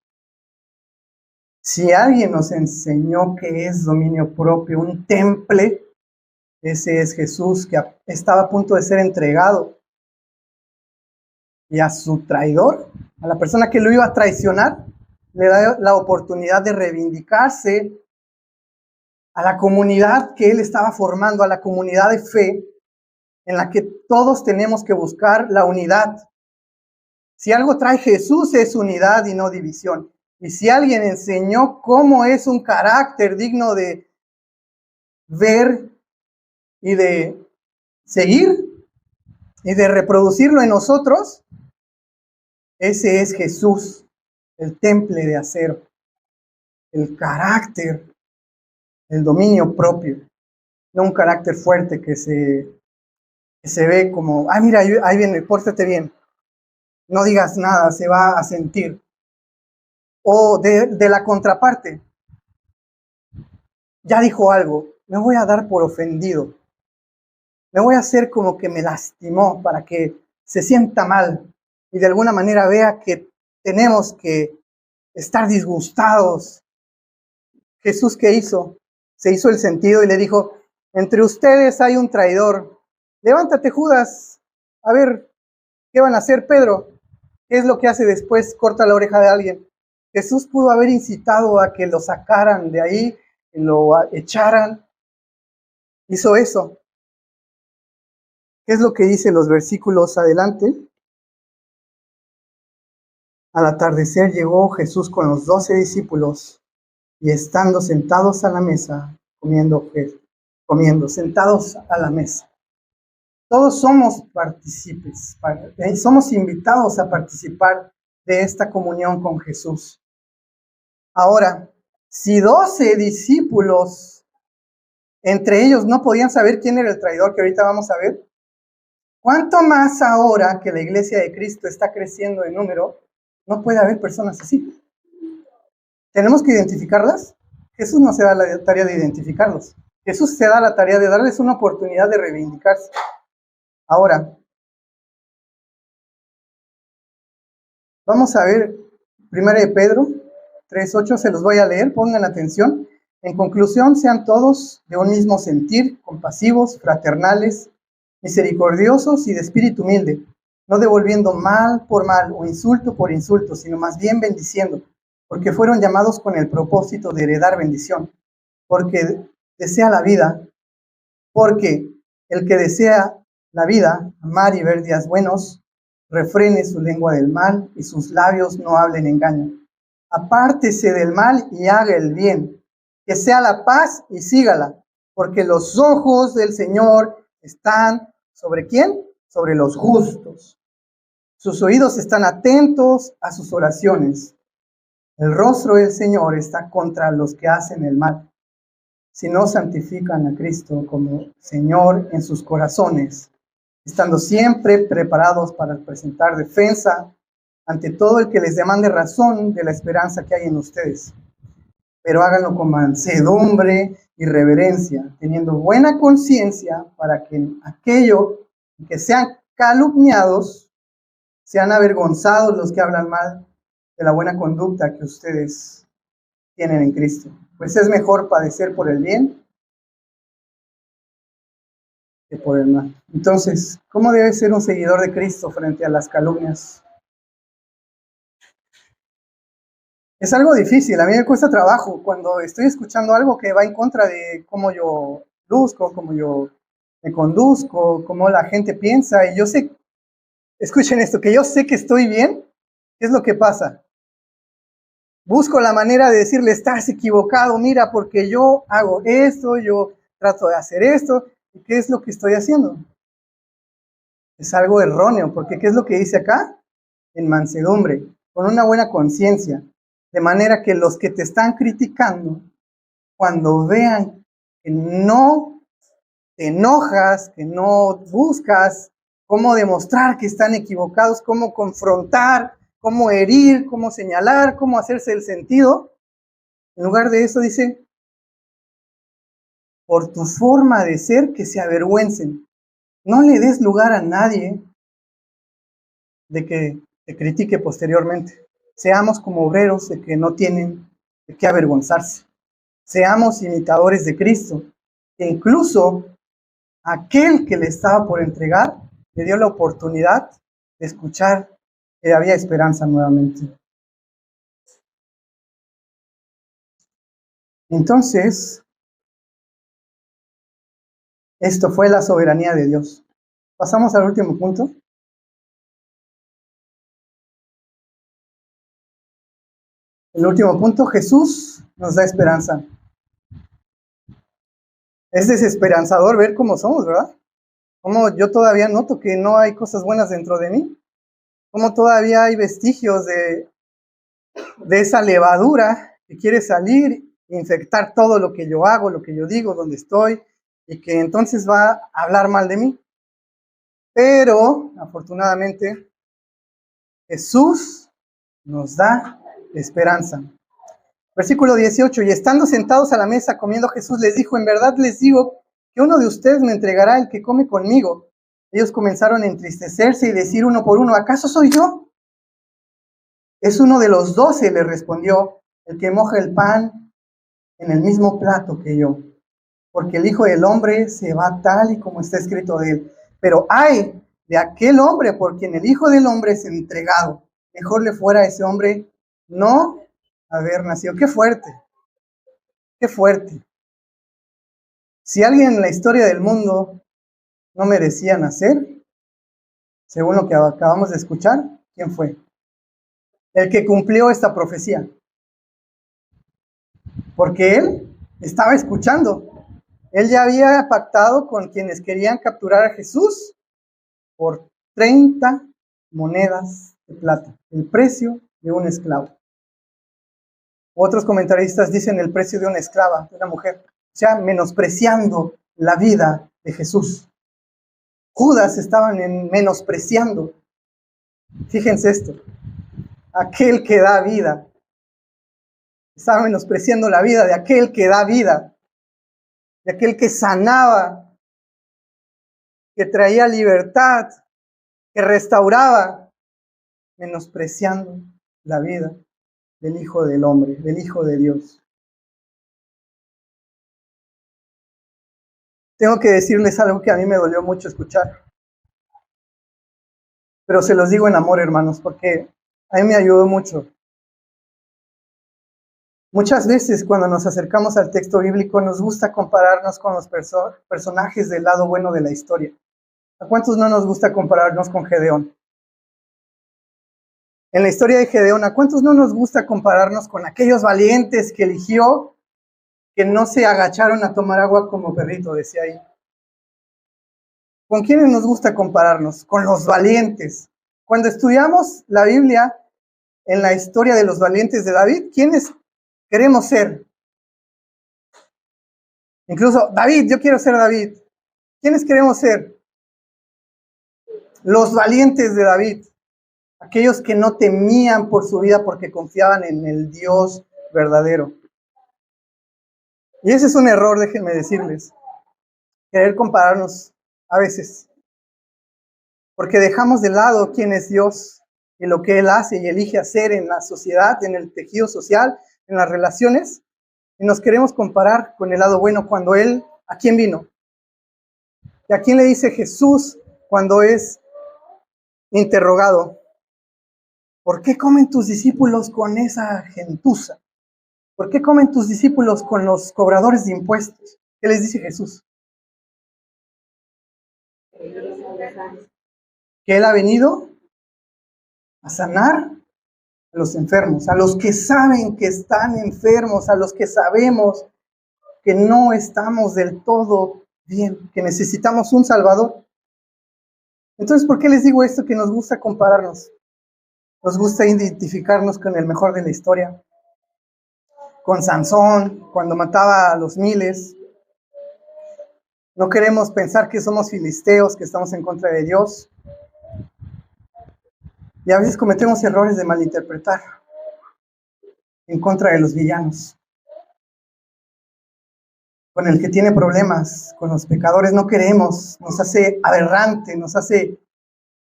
Si alguien nos enseñó qué es dominio propio, un temple, ese es Jesús, que estaba a punto de ser entregado. Y a su traidor, a la persona que lo iba a traicionar, le da la oportunidad de reivindicarse a la comunidad que él estaba formando, a la comunidad de fe, en la que todos tenemos que buscar la unidad. Si algo trae Jesús es unidad y no división. Y si alguien enseñó cómo es un carácter digno de ver y de seguir y de reproducirlo en nosotros, ese es Jesús, el temple de acero, el carácter, el dominio propio, no un carácter fuerte que se ve como, mira, ahí viene, pórtate bien, no digas nada, se va a sentir. O de la contraparte, ya dijo algo, me voy a dar por ofendido, me voy a hacer como que me lastimó para que se sienta mal y de alguna manera vea que tenemos que estar disgustados. Jesús, ¿qué hizo? Se hizo el sentido y le dijo, entre ustedes hay un traidor. Levántate, Judas, a ver, ¿qué van a hacer, Pedro? ¿Qué es lo que hace después? Corta la oreja de alguien. Jesús pudo haber incitado a que lo sacaran de ahí, que lo echaran. Hizo eso. ¿Qué es lo que dice los versículos adelante? Al atardecer llegó Jesús con los 12 discípulos y estando sentados a la mesa, comiendo, sentados a la mesa. Todos somos partícipes, somos invitados a participar de esta comunión con Jesús. Ahora, si 12 discípulos, entre ellos no podían saber quién era el traidor, que ahorita vamos a ver, ¿cuánto más ahora que la iglesia de Cristo está creciendo en número, no puede haber personas así? ¿Tenemos que identificarlas? Jesús no se da la tarea de identificarlos. Jesús se da la tarea de darles una oportunidad de reivindicarse. Ahora, vamos a ver 1 de Pedro 3:8, se los voy a leer, pongan atención. En conclusión, sean todos de un mismo sentir, compasivos, fraternales, misericordiosos y de espíritu humilde, no devolviendo mal por mal o insulto por insulto, sino más bien bendiciendo, porque fueron llamados con el propósito de heredar bendición, porque desea la vida, porque el que desea la vida, amar y ver días buenos, refrene su lengua del mal y sus labios no hablen engaño. Apártese del mal y haga el bien, que sea la paz y sígala, porque los ojos del Señor están ¿sobre quién? Sobre los justos. Sus oídos están atentos a sus oraciones. El rostro del Señor está contra los que hacen el mal. Si no santifican a Cristo como Señor en sus corazones, estando siempre preparados para presentar defensa ante todo el que les demande razón de la esperanza que hay en ustedes. Pero háganlo con mansedumbre y reverencia, teniendo buena conciencia para que aquello que sean calumniados, sean avergonzados los que hablan mal de la buena conducta que ustedes tienen en Cristo. Pues es mejor padecer por el bien que por el mal. Entonces, ¿cómo debe ser un seguidor de Cristo frente a las calumnias? Es algo difícil, a mí me cuesta trabajo cuando estoy escuchando algo que va en contra de cómo yo luzco, cómo yo me conduzco, cómo la gente piensa, y yo sé, escuchen esto, que yo sé que estoy bien. ¿Qué es lo que pasa? Busco la manera de decirle, estás equivocado, mira, porque yo hago esto, yo trato de hacer esto, ¿y qué es lo que estoy haciendo? Es algo erróneo, porque ¿qué es lo que dice acá? En mansedumbre, con una buena conciencia, de manera que los que te están criticando, cuando vean que no te enojas, que no buscas cómo demostrar que están equivocados, cómo confrontar, cómo herir, cómo señalar, cómo hacerse el sentido, en lugar de eso dice, por tu forma de ser, que se avergüencen. No le des lugar a nadie de que te critique posteriormente. Seamos como obreros de que no tienen de qué avergonzarse. Seamos imitadores de Cristo, que incluso aquel que le estaba por entregar le dio la oportunidad de escuchar que había esperanza nuevamente. Entonces, esto fue la soberanía de Dios. Pasamos al último punto. El último punto, Jesús nos da esperanza. Es desesperanzador ver cómo somos, ¿verdad? Cómo yo todavía noto que no hay cosas buenas dentro de mí. Cómo todavía hay vestigios de esa levadura que quiere salir e infectar todo lo que yo hago, lo que yo digo, donde estoy, y que entonces va a hablar mal de mí. Pero, afortunadamente, Jesús nos da esperanza. Versículo 18, y estando sentados a la mesa comiendo, Jesús les dijo, en verdad les digo que uno de ustedes me entregará el que come conmigo. Ellos comenzaron a entristecerse y decir uno por uno, ¿acaso soy yo? Es uno de los 12, le respondió, el que moja el pan en el mismo plato que yo. Porque el Hijo del Hombre se va tal y como está escrito de él. Pero ay de aquel hombre por quien el Hijo del Hombre es entregado. Mejor le fuera a ese hombre no haber nacido. ¡Qué fuerte! ¡Qué fuerte! Si alguien en la historia del mundo no merecía nacer, según lo que acabamos de escuchar, ¿quién fue? el que cumplió esta profecía. Porque él estaba escuchando. Él ya había pactado con quienes querían capturar a Jesús por 30 monedas de plata, el precio de un esclavo. Otros comentaristas dicen el precio de una esclava, de una mujer, o sea, menospreciando la vida de Jesús. Judas estaban menospreciando. Fíjense esto, aquel que da vida, estaba menospreciando la vida de aquel que da vida, de aquel que sanaba, que traía libertad, que restauraba, menospreciando la vida del Hijo del Hombre, del Hijo de Dios. Tengo que decirles algo que a mí me dolió mucho escuchar, pero se los digo en amor, hermanos, porque a mí me ayudó mucho. Muchas veces cuando nos acercamos al texto bíblico nos gusta compararnos con los personajes del lado bueno de la historia. ¿A cuántos no nos gusta compararnos con Gedeón? En la historia de Gedeón, ¿a cuántos no nos gusta compararnos con aquellos valientes que eligió, que no se agacharon a tomar agua como perrito, decía ahí? ¿Con quiénes nos gusta compararnos? Con los valientes. Cuando estudiamos la Biblia, en la historia de los valientes de David, ¿quiénes queremos ser? Incluso, David, yo quiero ser David. ¿Quiénes queremos ser? Los valientes de David. Aquellos que no temían por su vida porque confiaban en el Dios verdadero. Y ese es un error, déjenme decirles. Querer compararnos a veces. Porque dejamos de lado quién es Dios y lo que Él hace y elige hacer en la sociedad, en el tejido social, en las relaciones. Y nos queremos comparar con el lado bueno cuando Él, ¿a quién vino? ¿Y a quién le dice Jesús cuando es interrogado? ¿Por qué comen tus discípulos con esa gentuza? ¿Por qué comen tus discípulos con los cobradores de impuestos? ¿Qué les dice Jesús? Que Él ha venido a sanar a los enfermos, a los que saben que están enfermos, a los que sabemos que no estamos del todo bien, que necesitamos un Salvador. Entonces, ¿por qué les digo esto? Que nos gusta compararnos. Nos gusta identificarnos con el mejor de la historia. Con Sansón, cuando mataba a los miles. No queremos pensar que somos filisteos, que estamos en contra de Dios. Y a veces cometemos errores de malinterpretar en contra de los villanos. Con el que tiene problemas, con los pecadores, no queremos, nos hace aberrante, nos hace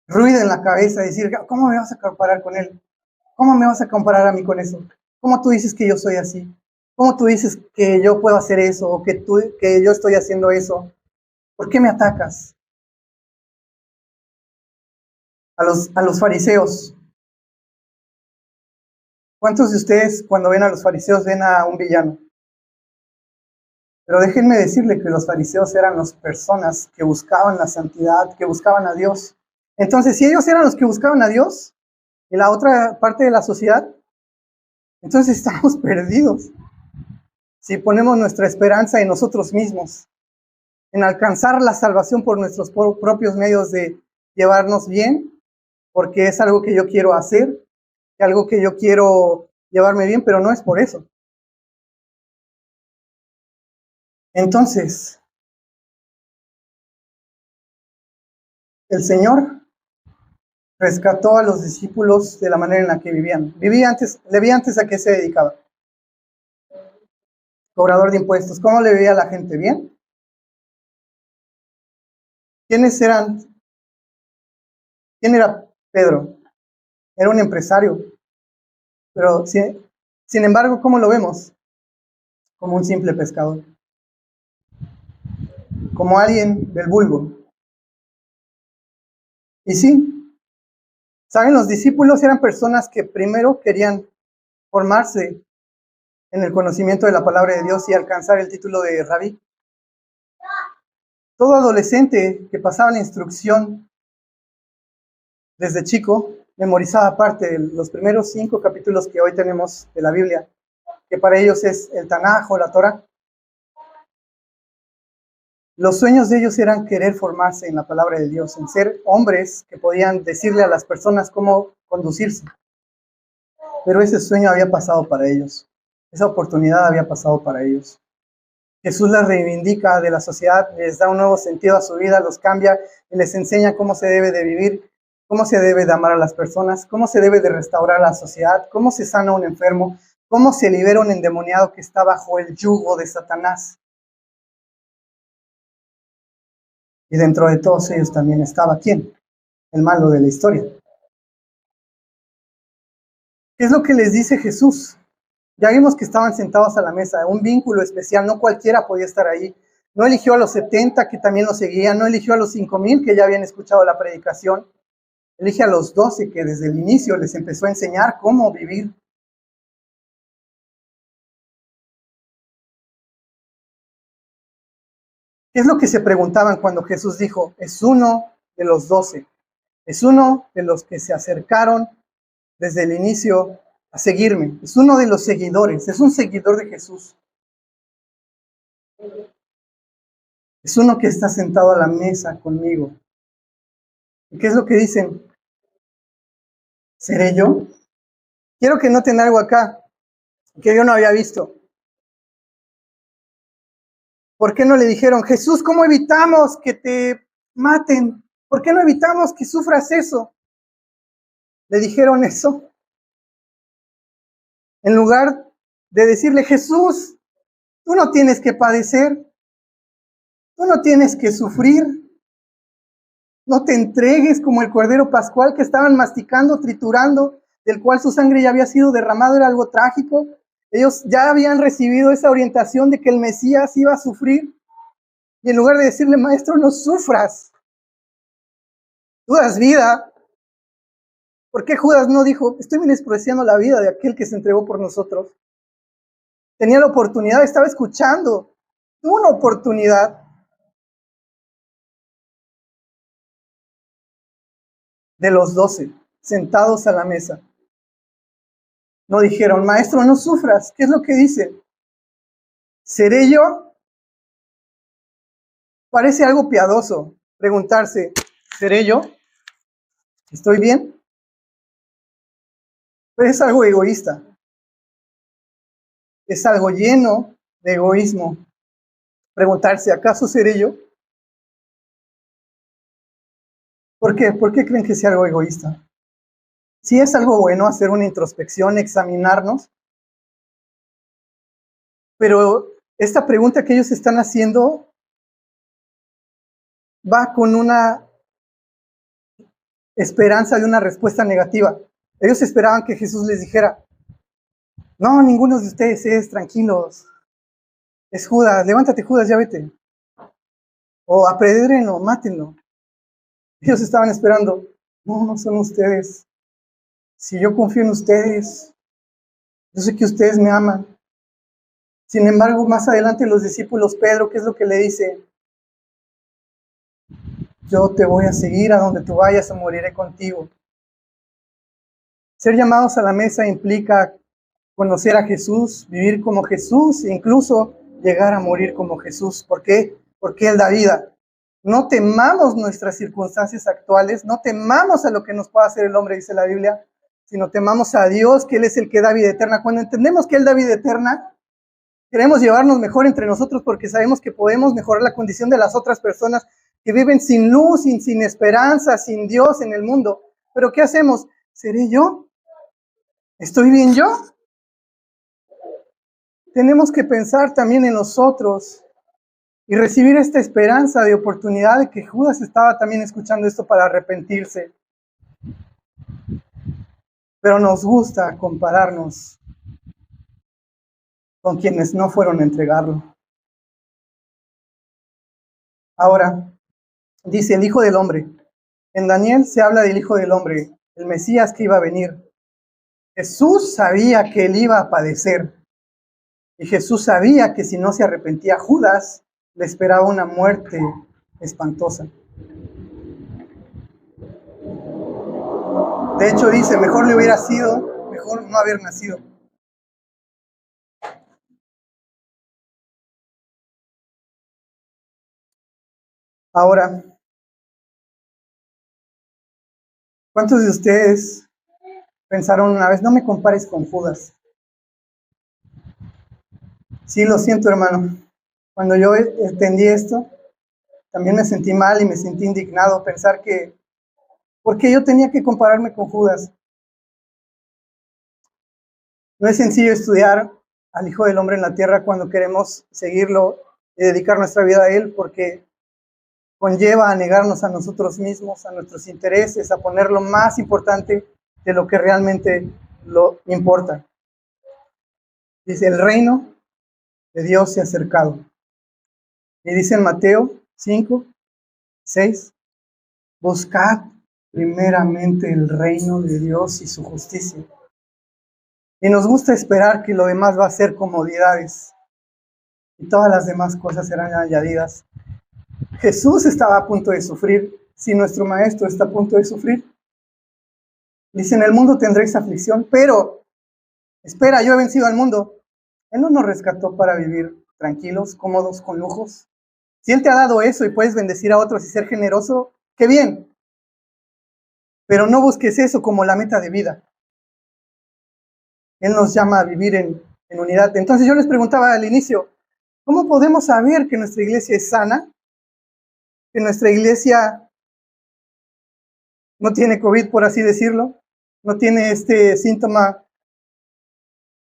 ruido en la cabeza, decir, ¿cómo me vas a comparar con él? ¿Cómo me vas a comparar a mí con eso? ¿Cómo tú dices que yo soy así? ¿Cómo tú dices que yo puedo hacer eso o que yo estoy haciendo eso? ¿Por qué me atacas? A los fariseos. ¿Cuántos de ustedes cuando ven a los fariseos ven a un villano? Pero déjenme decirle que los fariseos eran las personas que buscaban la santidad, que buscaban a Dios. Entonces, si ellos eran los que buscaban a Dios, y la otra parte de la sociedad, entonces estamos perdidos. Si ponemos nuestra esperanza en nosotros mismos, en alcanzar la salvación por nuestros propios medios de llevarnos bien, porque es algo que yo quiero hacer, algo que yo quiero llevarme bien, pero no es por eso. Entonces, el Señor rescató a los discípulos de la manera en la que vivían. Le vi antes a qué se dedicaba. Cobrador de impuestos. ¿Cómo le veía a la gente? ¿Bien? ¿Quiénes eran? ¿Quién era Pedro? Era un empresario. Pero, sin embargo, ¿cómo lo vemos? Como un simple pescador. Como alguien del vulgo. Y sí, ¿saben? Los discípulos eran personas que primero querían formarse en el conocimiento de la palabra de Dios y alcanzar el título de rabí. Todo adolescente que pasaba la instrucción desde chico memorizaba parte de los primeros 5 capítulos que hoy tenemos de la Biblia, que para ellos es el Tanaj o la Torah. Los sueños de ellos eran querer formarse en la palabra de Dios, en ser hombres que podían decirle a las personas cómo conducirse. Pero ese sueño había pasado para ellos. Esa oportunidad había pasado para ellos. Jesús las reivindica de la sociedad, les da un nuevo sentido a su vida, los cambia y les enseña cómo se debe de vivir, cómo se debe de amar a las personas, cómo se debe de restaurar la sociedad, cómo se sana un enfermo, cómo se libera un endemoniado que está bajo el yugo de Satanás. Y dentro de todos ellos también estaba ¿quién? El malo de la historia. ¿Qué es lo que les dice Jesús? Ya vimos que estaban sentados a la mesa, un vínculo especial, no cualquiera podía estar ahí. No eligió a los 70 que también lo seguían, no eligió a los 5,000 que ya habían escuchado la predicación. Elige a los 12 que desde el inicio les empezó a enseñar cómo vivir. ¿Qué es lo que se preguntaban cuando Jesús dijo, es uno de los 12? Es uno de los que se acercaron desde el inicio a seguirme. Es uno de los seguidores, es un seguidor de Jesús. Es uno que está sentado a la mesa conmigo. ¿Y qué es lo que dicen? ¿Seré yo? Quiero que noten algo acá, que yo no había visto. ¿Por qué no le dijeron, Jesús, cómo evitamos que te maten? ¿Por qué no evitamos que sufras eso? Le dijeron eso. En lugar de decirle, Jesús, tú no tienes que padecer, tú no tienes que sufrir, no te entregues como el cordero pascual que estaban masticando, triturando, del cual su sangre ya había sido derramado, era algo trágico. Ellos ya habían recibido esa orientación de que el Mesías iba a sufrir. Y en lugar de decirle, maestro, no sufras, tú das vida. ¿Por qué Judas no dijo, estoy menospreciando la vida de aquel que se entregó por nosotros? Tenía la oportunidad, estaba escuchando, tuvo una oportunidad. De los 12, sentados a la mesa. No dijeron, maestro, no sufras. ¿Qué es lo que dice? ¿Seré yo? Parece algo piadoso preguntarse, ¿seré yo? ¿Estoy bien? Pero es algo egoísta. Es algo lleno de egoísmo. Preguntarse, ¿acaso seré yo? ¿Por qué? ¿Por qué creen que sea algo egoísta? Sí es algo bueno hacer una introspección, examinarnos, pero esta pregunta que ellos están haciendo va con una esperanza de una respuesta negativa. Ellos esperaban que Jesús les dijera, no, ninguno de ustedes es, tranquilos. Es Judas, levántate Judas, ya vete. O apedréenlo, mátenlo. Ellos estaban esperando, no, no son ustedes. Si yo confío en ustedes, yo sé que ustedes me aman. Sin embargo, más adelante los discípulos, Pedro, ¿qué es lo que le dice? Yo te voy a seguir a donde tú vayas, o moriré contigo. Ser llamados a la mesa implica conocer a Jesús, vivir como Jesús e incluso llegar a morir como Jesús. ¿Por qué? Porque Él da vida. No temamos nuestras circunstancias actuales, no temamos a lo que nos pueda hacer el hombre, dice la Biblia, sino temamos a Dios, que Él es el que da vida eterna. Cuando entendemos que Él da vida eterna, queremos llevarnos mejor entre nosotros porque sabemos que podemos mejorar la condición de las otras personas que viven sin luz, sin esperanza, sin Dios en el mundo. ¿Pero qué hacemos? ¿Seré yo? ¿Estoy bien yo? Tenemos que pensar también en nosotros y recibir esta esperanza de oportunidad de que Judas estaba también escuchando esto para arrepentirse. Pero nos gusta compararnos con quienes no fueron a entregarlo. Ahora, dice el Hijo del Hombre. En Daniel se habla del Hijo del Hombre, el Mesías que iba a venir. Jesús sabía que él iba a padecer. Y Jesús sabía que si no se arrepentía Judas, le esperaba una muerte espantosa. De hecho dice, mejor le hubiera sido, mejor no haber nacido. Ahora, ¿cuántos de ustedes pensaron una vez, no me compares con Judas? Sí, lo siento, hermano. Cuando yo entendí esto, también me sentí mal y me sentí indignado pensar que, ¿por qué yo tenía que compararme con Judas? No es sencillo estudiar al Hijo del Hombre en la tierra cuando queremos seguirlo y dedicar nuestra vida a Él, porque conlleva a negarnos a nosotros mismos, a nuestros intereses, a poner lo más importante de lo que realmente lo importa. Dice, el reino de Dios se ha acercado. Y dice en Mateo 5, 6, buscad primeramente el reino de Dios y su justicia. Y nos gusta esperar que lo demás va a ser comodidades y todas las demás cosas serán añadidas. Jesús estaba a punto de sufrir. Si nuestro maestro está a punto de sufrir, dice, en el mundo tendréis aflicción, pero espera, yo he vencido al mundo. Él no nos rescató para vivir tranquilos, cómodos, con lujos. Si Él te ha dado eso y puedes bendecir a otros y ser generoso, qué bien. Pero no busques eso como la meta de vida. Él nos llama a vivir en unidad. Entonces yo les preguntaba al inicio, ¿cómo podemos saber que nuestra iglesia es sana? Que nuestra iglesia no tiene COVID, por así decirlo, no tiene este síntoma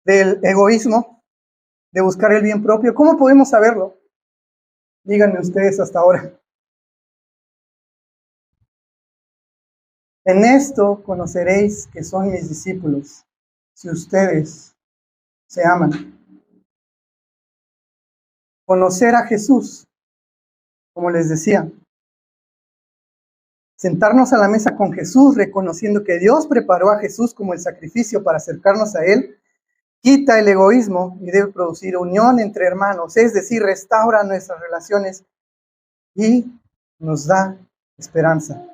del egoísmo, de buscar el bien propio. ¿Cómo podemos saberlo? Díganme ustedes hasta ahora. En esto conoceréis que son mis discípulos, si ustedes se aman. Conocer a Jesús, como les decía, sentarnos a la mesa con Jesús, reconociendo que Dios preparó a Jesús como el sacrificio para acercarnos a Él, quita el egoísmo y debe producir unión entre hermanos, es decir, restaura nuestras relaciones y nos da esperanza.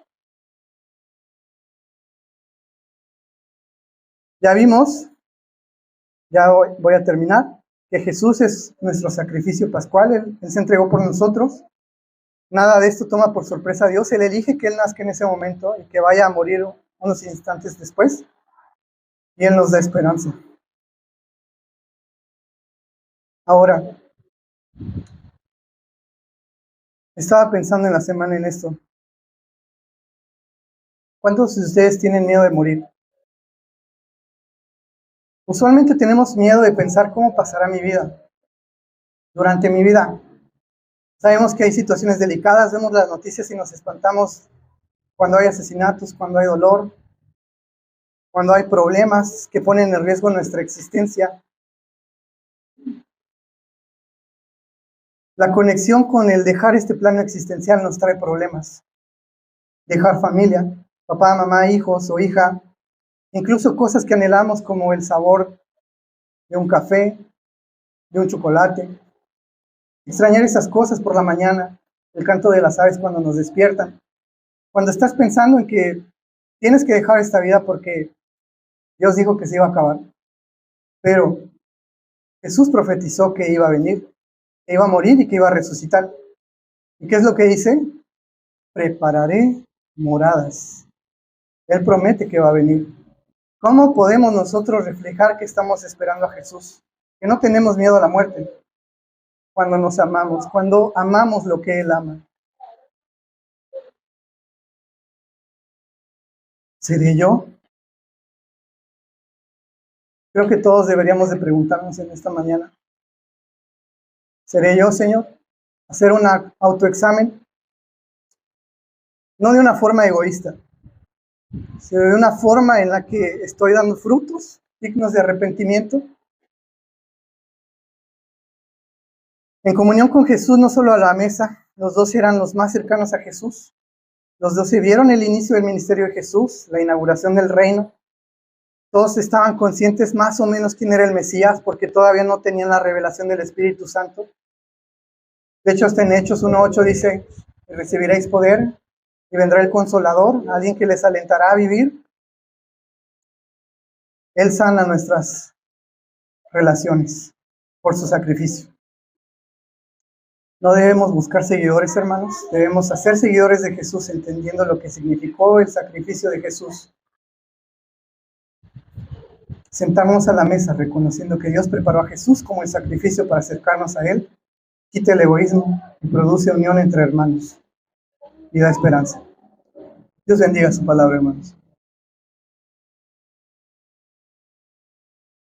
Ya vimos, ya voy a terminar, que Jesús es nuestro sacrificio pascual, Él se entregó por nosotros. Nada de esto toma por sorpresa a Dios, Él elige que Él nazca en ese momento y que vaya a morir unos instantes después, y Él nos da esperanza. Ahora, estaba pensando en la semana en esto. ¿Cuántos de ustedes tienen miedo de morir? Usualmente tenemos miedo de pensar cómo pasará mi vida, durante mi vida. Sabemos que hay situaciones delicadas, vemos las noticias y nos espantamos cuando hay asesinatos, cuando hay dolor, cuando hay problemas que ponen en riesgo nuestra existencia. La conexión con el dejar este plano existencial nos trae problemas. Dejar familia, papá, mamá, hijos o hija, incluso cosas que anhelamos como el sabor de un café, de un chocolate. Extrañar esas cosas por la mañana, el canto de las aves cuando nos despiertan. Cuando estás pensando en que tienes que dejar esta vida porque Dios dijo que se iba a acabar. Pero Jesús profetizó que iba a venir, que iba a morir y que iba a resucitar. ¿Y qué es lo que dice? Prepararé moradas. Él promete que va a venir. ¿Cómo podemos nosotros reflejar que estamos esperando a Jesús? Que no tenemos miedo a la muerte. Cuando nos amamos, cuando amamos lo que Él ama. ¿Seré yo? Creo que todos deberíamos de preguntarnos en esta mañana. ¿Seré yo, Señor? Hacer un autoexamen. No de una forma egoísta, sino de una forma en la que estoy dando frutos dignos de arrepentimiento. En comunión con Jesús, no solo a la mesa, los 12 eran los más cercanos a Jesús. Los 12 vieron el inicio del ministerio de Jesús, la inauguración del reino. Todos estaban conscientes más o menos quién era el Mesías, porque todavía no tenían la revelación del Espíritu Santo. De hecho, hasta en Hechos 1:8 dice, recibiréis poder y vendrá el Consolador, alguien que les alentará a vivir. Él sana nuestras relaciones por su sacrificio. No debemos buscar seguidores, hermanos. Debemos hacer seguidores de Jesús, entendiendo lo que significó el sacrificio de Jesús. Sentarnos a la mesa, reconociendo que Dios preparó a Jesús como el sacrificio para acercarnos a Él, quita el egoísmo y produce unión entre hermanos y da esperanza. Dios bendiga su palabra, hermanos.